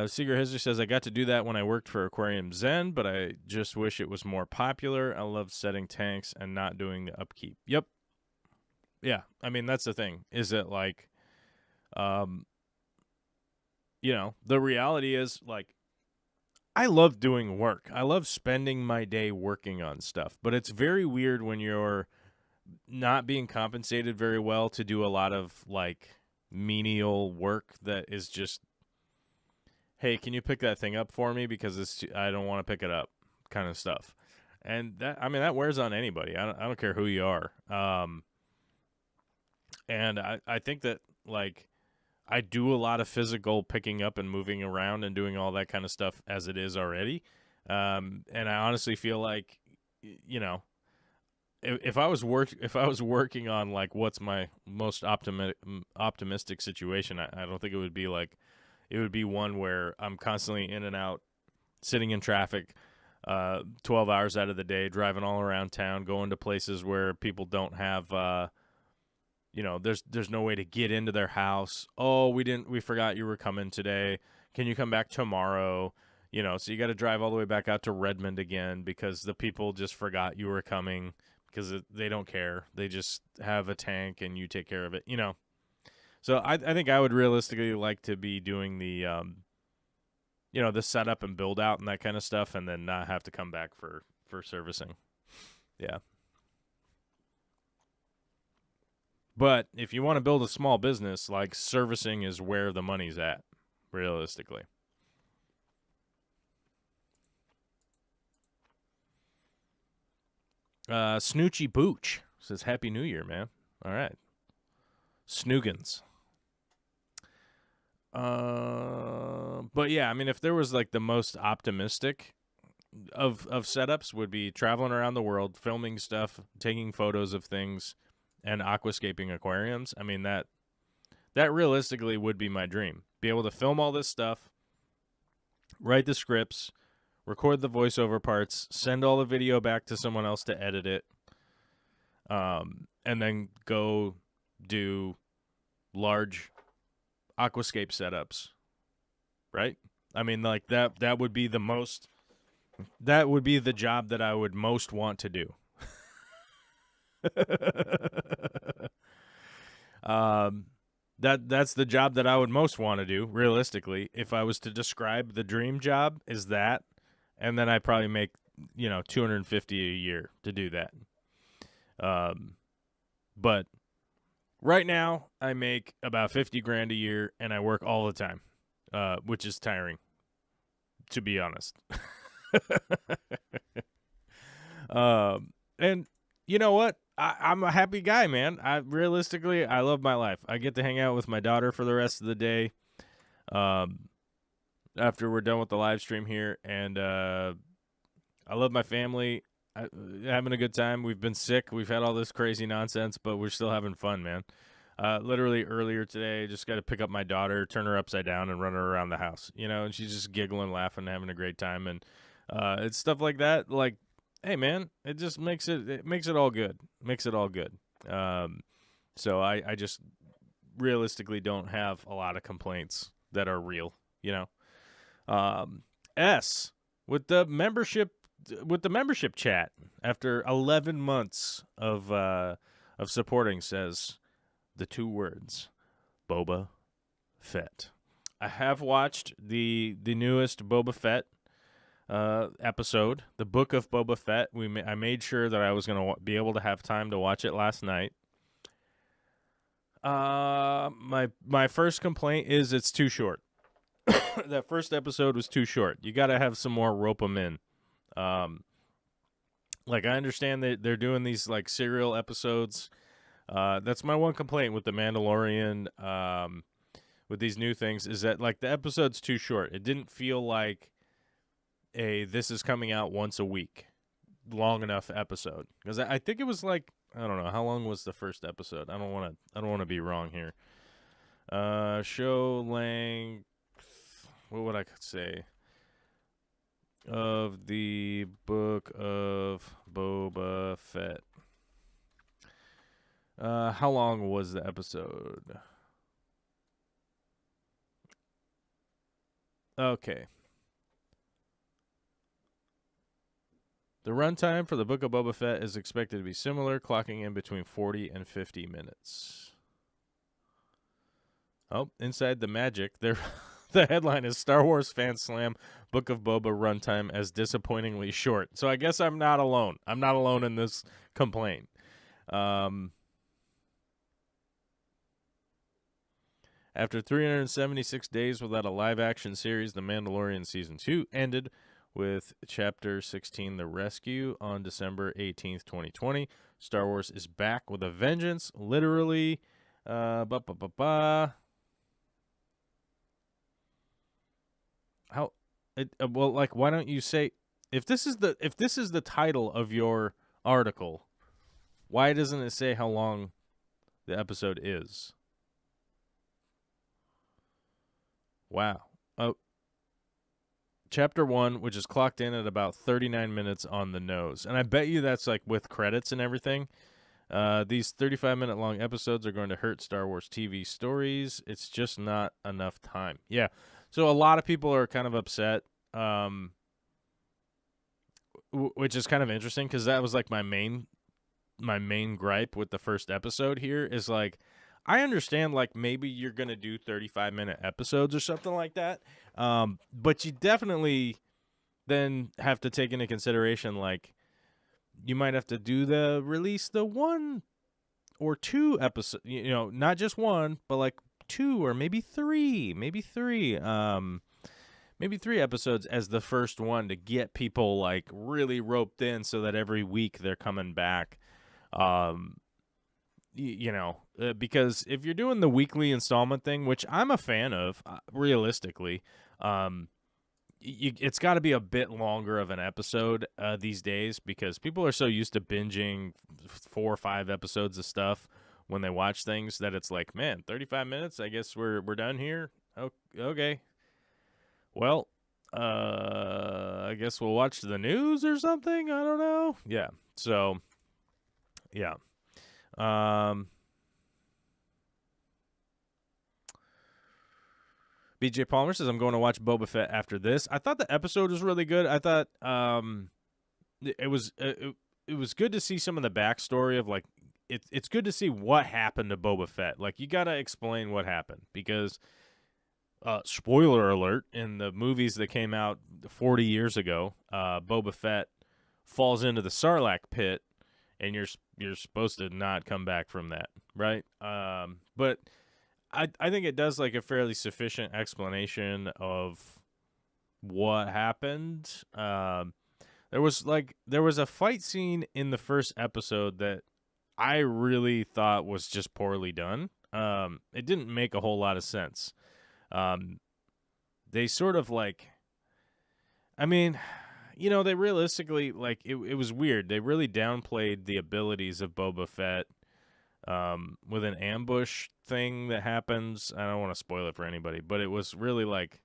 Secret History says, I got to do that when I worked for Aquarium Zen, but I just wish it was more popular. I love setting tanks and not doing the upkeep. Yep. Yeah. I mean, that's the thing, is that like, the reality is like, I love doing work. I love spending my day working on stuff, but it's very weird when you're not being compensated very well to do a lot of like menial work that is just, hey, can you pick that thing up for me because I don't want to pick it up, kind of stuff. And that wears on anybody. I don't care who you are. And I think that like I do a lot of physical picking up and moving around and doing all that kind of stuff as it is already. And I honestly feel like, if I was working on like what's my most optimistic situation, I don't think it would be like, it would be one where I'm constantly in and out, sitting in traffic, 12 hours out of the day, driving all around town, going to places where people don't have, there's no way to get into their house. Oh, we forgot you were coming today. Can you come back tomorrow? So you got to drive all the way back out to Redmond again because the people just forgot you were coming because they don't care. They just have a tank and you take care of it, So I think I would realistically like to be doing the, the setup and build out and that kind of stuff, and then not have to come back for servicing. Yeah. But if you want to build a small business, like servicing is where the money's at, realistically. Snoochie Booch says, Happy New Year, man. All right. Snoogans. But yeah, I mean, if there was like the most optimistic of setups would be traveling around the world, filming stuff, taking photos of things, and aquascaping aquariums. I mean, that realistically would be my dream. Be able to film all this stuff, write the scripts, record the voiceover parts, send all the video back to someone else to edit it, and then go do large aquascape setups, right? I mean, like that would be the job that I would most want to do. That's the job that I would most want to do, realistically. If I was to describe the dream job, is that, and then I probably make, $250 a year to do that. But right now I make about $50,000 a year, and I work all the time, which is tiring, to be honest. And you know what? I'm a happy guy, man. I love my life. I get to hang out with my daughter for the rest of the day. After we're done with the live stream here, and I love my family. Having a good time. We've been sick. We've had all this crazy nonsense, but we're still having fun, man. Literally earlier today, just got to pick up my daughter, turn her upside down, and run her around the house. And she's just giggling, laughing, having a great time, and it's stuff like that. Like, hey, man, it just makes it all good. Makes it all good. So I just realistically don't have a lot of complaints that are real. S with the membership chat after 11 months of supporting says the two words Boba Fett. I have watched the newest Boba Fett episode, the Book of Boba Fett. I made sure that I was going to be able to have time to watch it last night. My first complaint is it's too short. That first episode was too short. You got to have some more, rope them in. Like, I understand that they're doing these like serial episodes. That's my one complaint with The Mandalorian, with these new things, is that like the episode's too short. It didn't feel like this is coming out once a week, long enough episode. Because I think it was like, I don't know, how long was the first episode? I don't want to be wrong here. Show length. What would I say? Of the Book of Boba Fett. How long was the episode? Okay. The runtime for the Book of Boba Fett is expected to be similar, clocking in between 40 and 50 minutes. Oh, inside the magic, there. The headline is Star Wars fans slam Book of Boba runtime as disappointingly short. So I guess I'm not alone. I'm not alone in this complaint. After 376 days without a live-action series, The Mandalorian Season 2 ended with Chapter 16, The Rescue, on December 18th, 2020. Star Wars is back with a vengeance, literally. Why don't you say, if this is the title of your article, why doesn't it say how long the episode is? Wow. Chapter 1, which is clocked in at about 39 minutes on the nose. And I bet you that's like with credits and everything. These 35-minute long episodes are going to hurt Star Wars TV stories. It's just not enough time. Yeah. So a lot of people are kind of upset, which is kind of interesting because that was like my main gripe with the first episode here is like, I understand like maybe you're going to do 35-minute episodes or something like that. But you definitely then have to take into consideration like you might have to release the 1 or 2 episodes, not just 1, but like 2 or maybe 3, maybe 3 episodes as the first one to get people like really roped in so that every week they're coming back. Because if you're doing the weekly installment thing, which I'm a fan of, realistically, it's got to be a bit longer of an episode these days because people are so used to binging 4 or 5 episodes of stuff when they watch things that it's like, man, 35 minutes, I guess we're done here. Okay. Well, I guess we'll watch the news or something. I don't know. Yeah. So, yeah. BJ Palmer says, I'm going to watch Boba Fett after this. I thought the episode was really good. I thought it was good to see some of the backstory of like it's good to see what happened to Boba Fett. Like you got to explain what happened because spoiler alert, in the movies that came out 40 years ago, Boba Fett falls into the Sarlacc pit and you're supposed to not come back from that, right? But I think it does like a fairly sufficient explanation of what happened. There was a fight scene in the first episode that I really thought was just poorly done. It didn't make a whole lot of sense. They sort of like, I mean, they realistically, like, it was weird. They really downplayed the abilities of Boba Fett with an ambush thing that happens. I don't want to spoil it for anybody, but it was really like,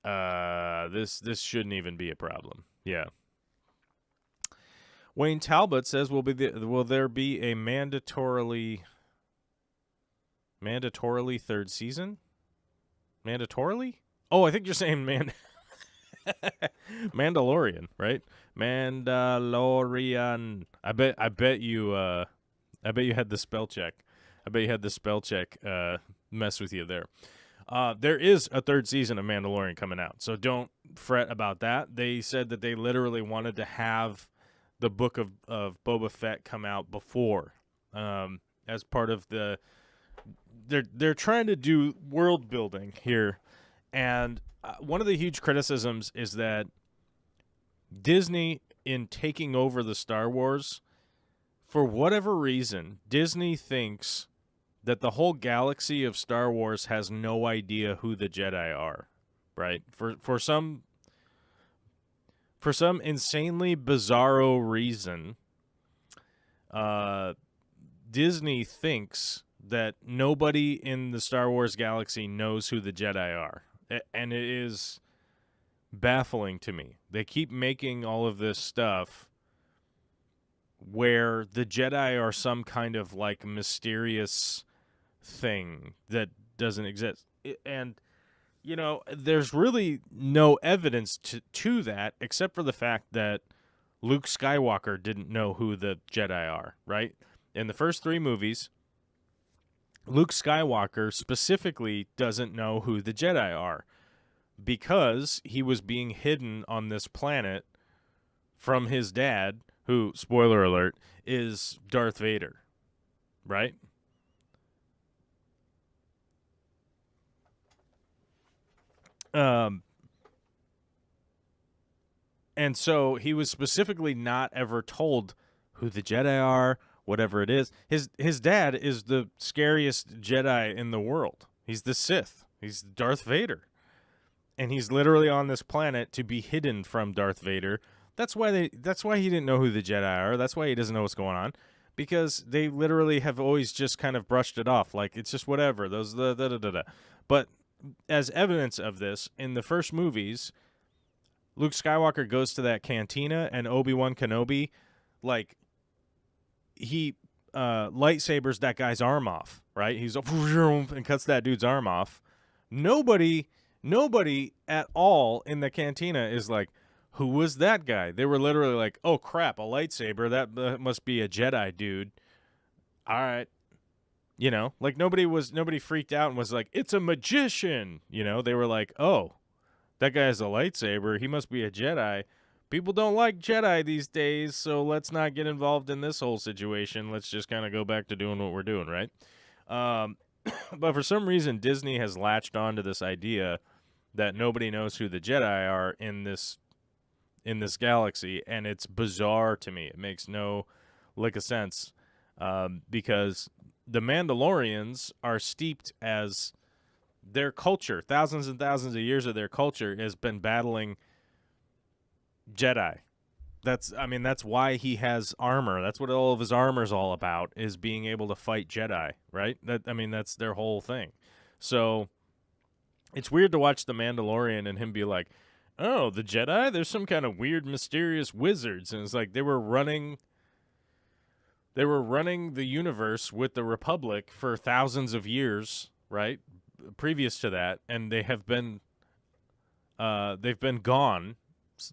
this shouldn't even be a problem. Yeah. Wayne Talbot says, will there be a mandatorily third season? Mandatorily? Oh, I think you're saying Mandalorian, right? Mandalorian. I bet you had the spell check. I bet you had the spell check mess with you there. There is a third season of Mandalorian coming out, so don't fret about that. They said that they literally wanted to have the book of Boba Fett come out before, as part of the. They're trying to do world building here, and one of the huge criticisms is that Disney, in taking over the Star Wars, for whatever reason, Disney thinks that the whole galaxy of Star Wars has no idea who the Jedi are, right? For some insanely bizarro reason, Disney thinks that nobody in the Star Wars galaxy knows who the Jedi are. And it is baffling to me. They keep making all of this stuff where the Jedi are some kind of like mysterious thing that doesn't exist. And, you know, there's really no evidence to that except for the fact that Luke Skywalker didn't know who the Jedi are, right? In the first 3 movies, Luke Skywalker specifically doesn't know who the Jedi are because he was being hidden on this planet from his dad, who, spoiler alert, is Darth Vader, right? And so he was specifically not ever told who the Jedi are, whatever it is. His dad is the scariest Jedi in the world. He's the Sith. He's Darth Vader. And he's literally on this planet to be hidden from Darth Vader. That's why he didn't know who the Jedi are. That's why he doesn't know what's going on. Because they literally have always just kind of brushed it off. Like, it's just whatever. Those da-da-da-da. But as evidence of this, in the first movies, Luke Skywalker goes to that cantina, and Obi-Wan Kenobi, like, he lightsabers that guy's arm off, right? He's and cuts that dude's arm off. Nobody at all in the cantina is like, who was that guy? They were literally like, oh crap, a lightsaber, that must be a Jedi dude. All right. You know, like nobody freaked out and was like, it's a magician. You know, they were like, oh, that guy has a lightsaber, he must be a Jedi. People don't like Jedi these days, so let's not get involved in this whole situation. Let's just kind of go back to doing what we're doing, right? But for some reason, Disney has latched on to this idea that nobody knows who the Jedi are in this galaxy, and it's bizarre to me. It makes no lick of sense, because the Mandalorians are steeped as their culture, thousands and thousands of years of their culture has been battling Jedi. That's why he has armor. That's what all of his armor is all about, is being able to fight Jedi, right? That's their whole thing. So it's weird to watch The Mandalorian and him be like, oh, the Jedi? There's some kind of weird, mysterious wizards. And it's like they were running the universe with the Republic for thousands of years, right? Previous to that, and they've been gone.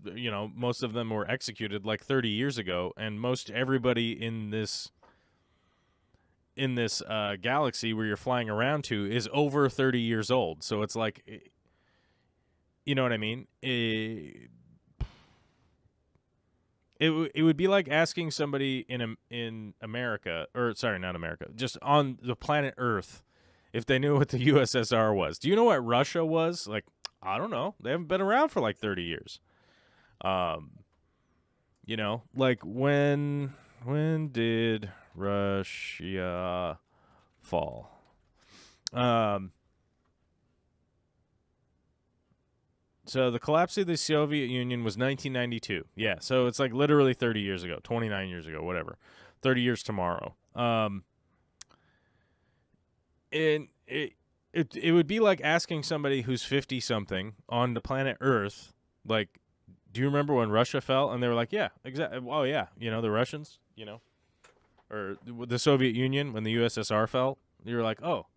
You know, most of them were executed like 30 years ago, and most everybody in this galaxy where you're flying around to is over 30 years old. So it's like, you know what I mean? It would be like asking somebody in America, or sorry, not America, just on the planet Earth, if they knew what the USSR was. Do you know what Russia was? Like, I don't know. They haven't been around for like 30 years. You know, like when did Russia fall? So the collapse of the Soviet Union was 1992. Yeah, so it's like literally 30 years ago, 29 years ago, whatever. 30 years tomorrow. And it would be like asking somebody who's 50-something on the planet Earth, like, do you remember when Russia fell? And they were like, yeah, exactly. Oh, yeah, you know, the Russians, you know, or the Soviet Union when the USSR fell. You were like, oh,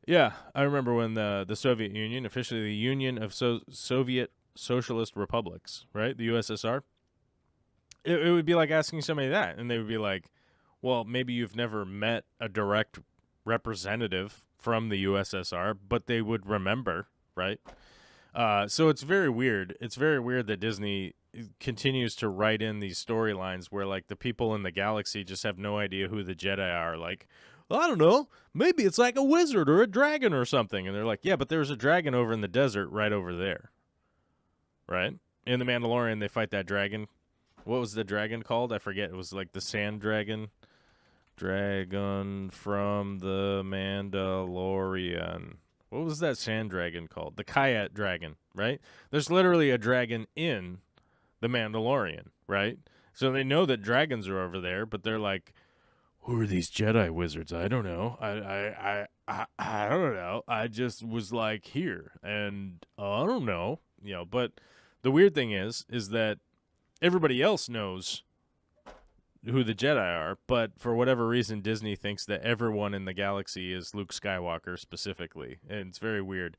yeah, I remember when the Soviet Union, officially the Union of Soviet Socialist Republics, right, the USSR, it would be like asking somebody that, and they would be like, well, maybe you've never met a direct representative from the USSR, but they would remember, right? So it's very weird. It's very weird that Disney continues to write in these storylines where, like, the people in the galaxy just have no idea who the Jedi are. Like, well, I don't know, maybe it's like a wizard or a dragon or something. And they're like, yeah, but there's a dragon over in the desert right over there, right? In The Mandalorian, they fight that dragon. What was the dragon called? I forget. It was like the sand dragon. Dragon from the Mandalorian. What was that sand dragon called? The Kayat dragon, right? There's literally a dragon in The Mandalorian, right? So they know that dragons are over there, but they're like, who are these Jedi wizards? I don't know. I don't know. I just was like here, and I don't know. But the weird thing is that everybody else knows who the Jedi are, but for whatever reason, Disney thinks that everyone in the galaxy is Luke Skywalker specifically, and it's very weird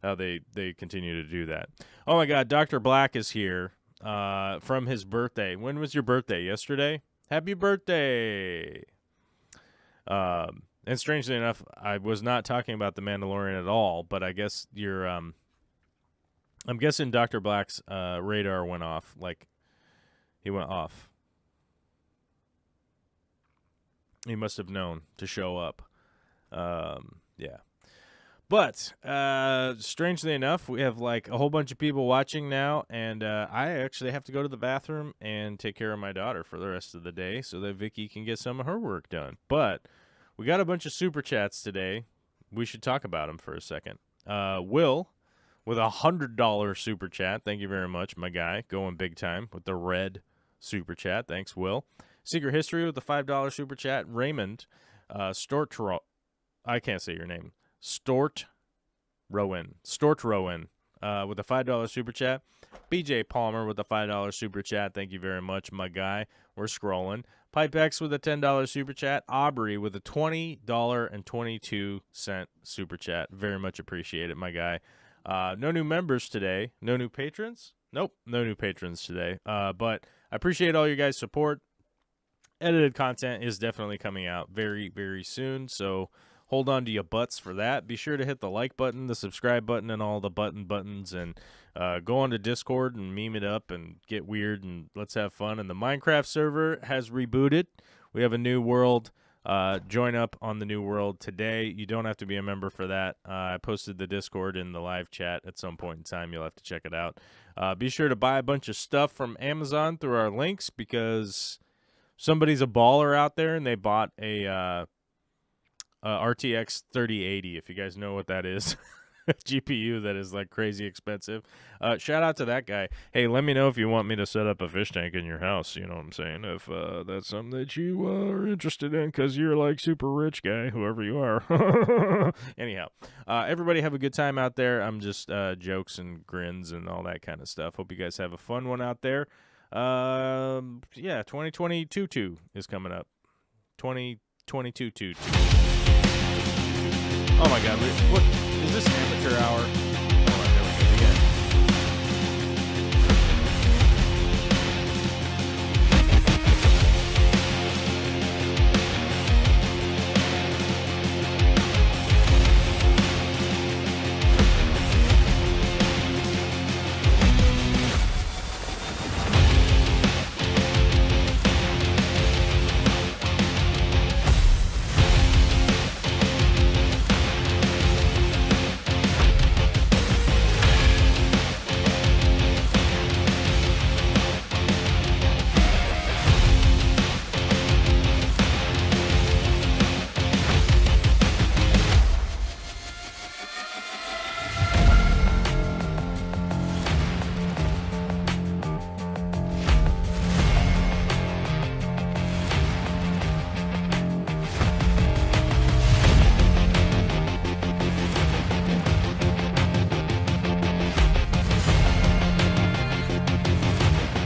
how they continue to do that. Oh my God, Dr. Black is here from his birthday. When was your birthday? Yesterday? Happy birthday! And strangely enough, I was not talking about The Mandalorian at all, but I guess you're, I'm guessing Dr. Black's radar went off, like, he went off. He must have known to show up. Yeah. But, strangely enough, we have, like, a whole bunch of people watching now, and I actually have to go to the bathroom and take care of my daughter for the rest of the day so that Vicky can get some of her work done. But we got a bunch of super chats today. We should talk about them for a second. Will, with a $100 super chat. Thank you very much, my guy. Going big time with the red super chat. Thanks, Will. Secret History with the $5 super chat. Raymond, I can't say your name. Stortrowan with a $5 super chat. BJ Palmer with a $5 super chat. Thank you very much, my guy. We're scrolling. Pipex with a $10 super chat. Aubrey with a $20.22 super chat. Very much appreciate it, my guy. No new members today. No new patrons? Nope, no new patrons today. But I appreciate all your guys' support. Edited content is definitely coming out very, very soon, so hold on to your butts for that. Be sure to hit the like button, the subscribe button, and all the buttons, and go on to Discord and meme it up and get weird, and let's have fun. And the Minecraft server has rebooted. We have a new world. Join up on the new world today. You don't have to be a member for that. I posted the Discord in the live chat at some point in time. You'll have to check it out. Be sure to buy a bunch of stuff from Amazon through our links because somebody's a baller out there and they bought a RTX 3080, if you guys know what that is. GPU that is like crazy expensive. Shout out to that guy. Hey, let me know if you want me to set up a fish tank in your house. You know what I'm saying? If that's something that you are interested in because you're like super rich guy, whoever you are. Anyhow, everybody have a good time out there. I'm just jokes and grins and all that kind of stuff. Hope you guys have a fun one out there. Yeah, 2022 is coming up. 2022. Oh my God, what is this amateur hour?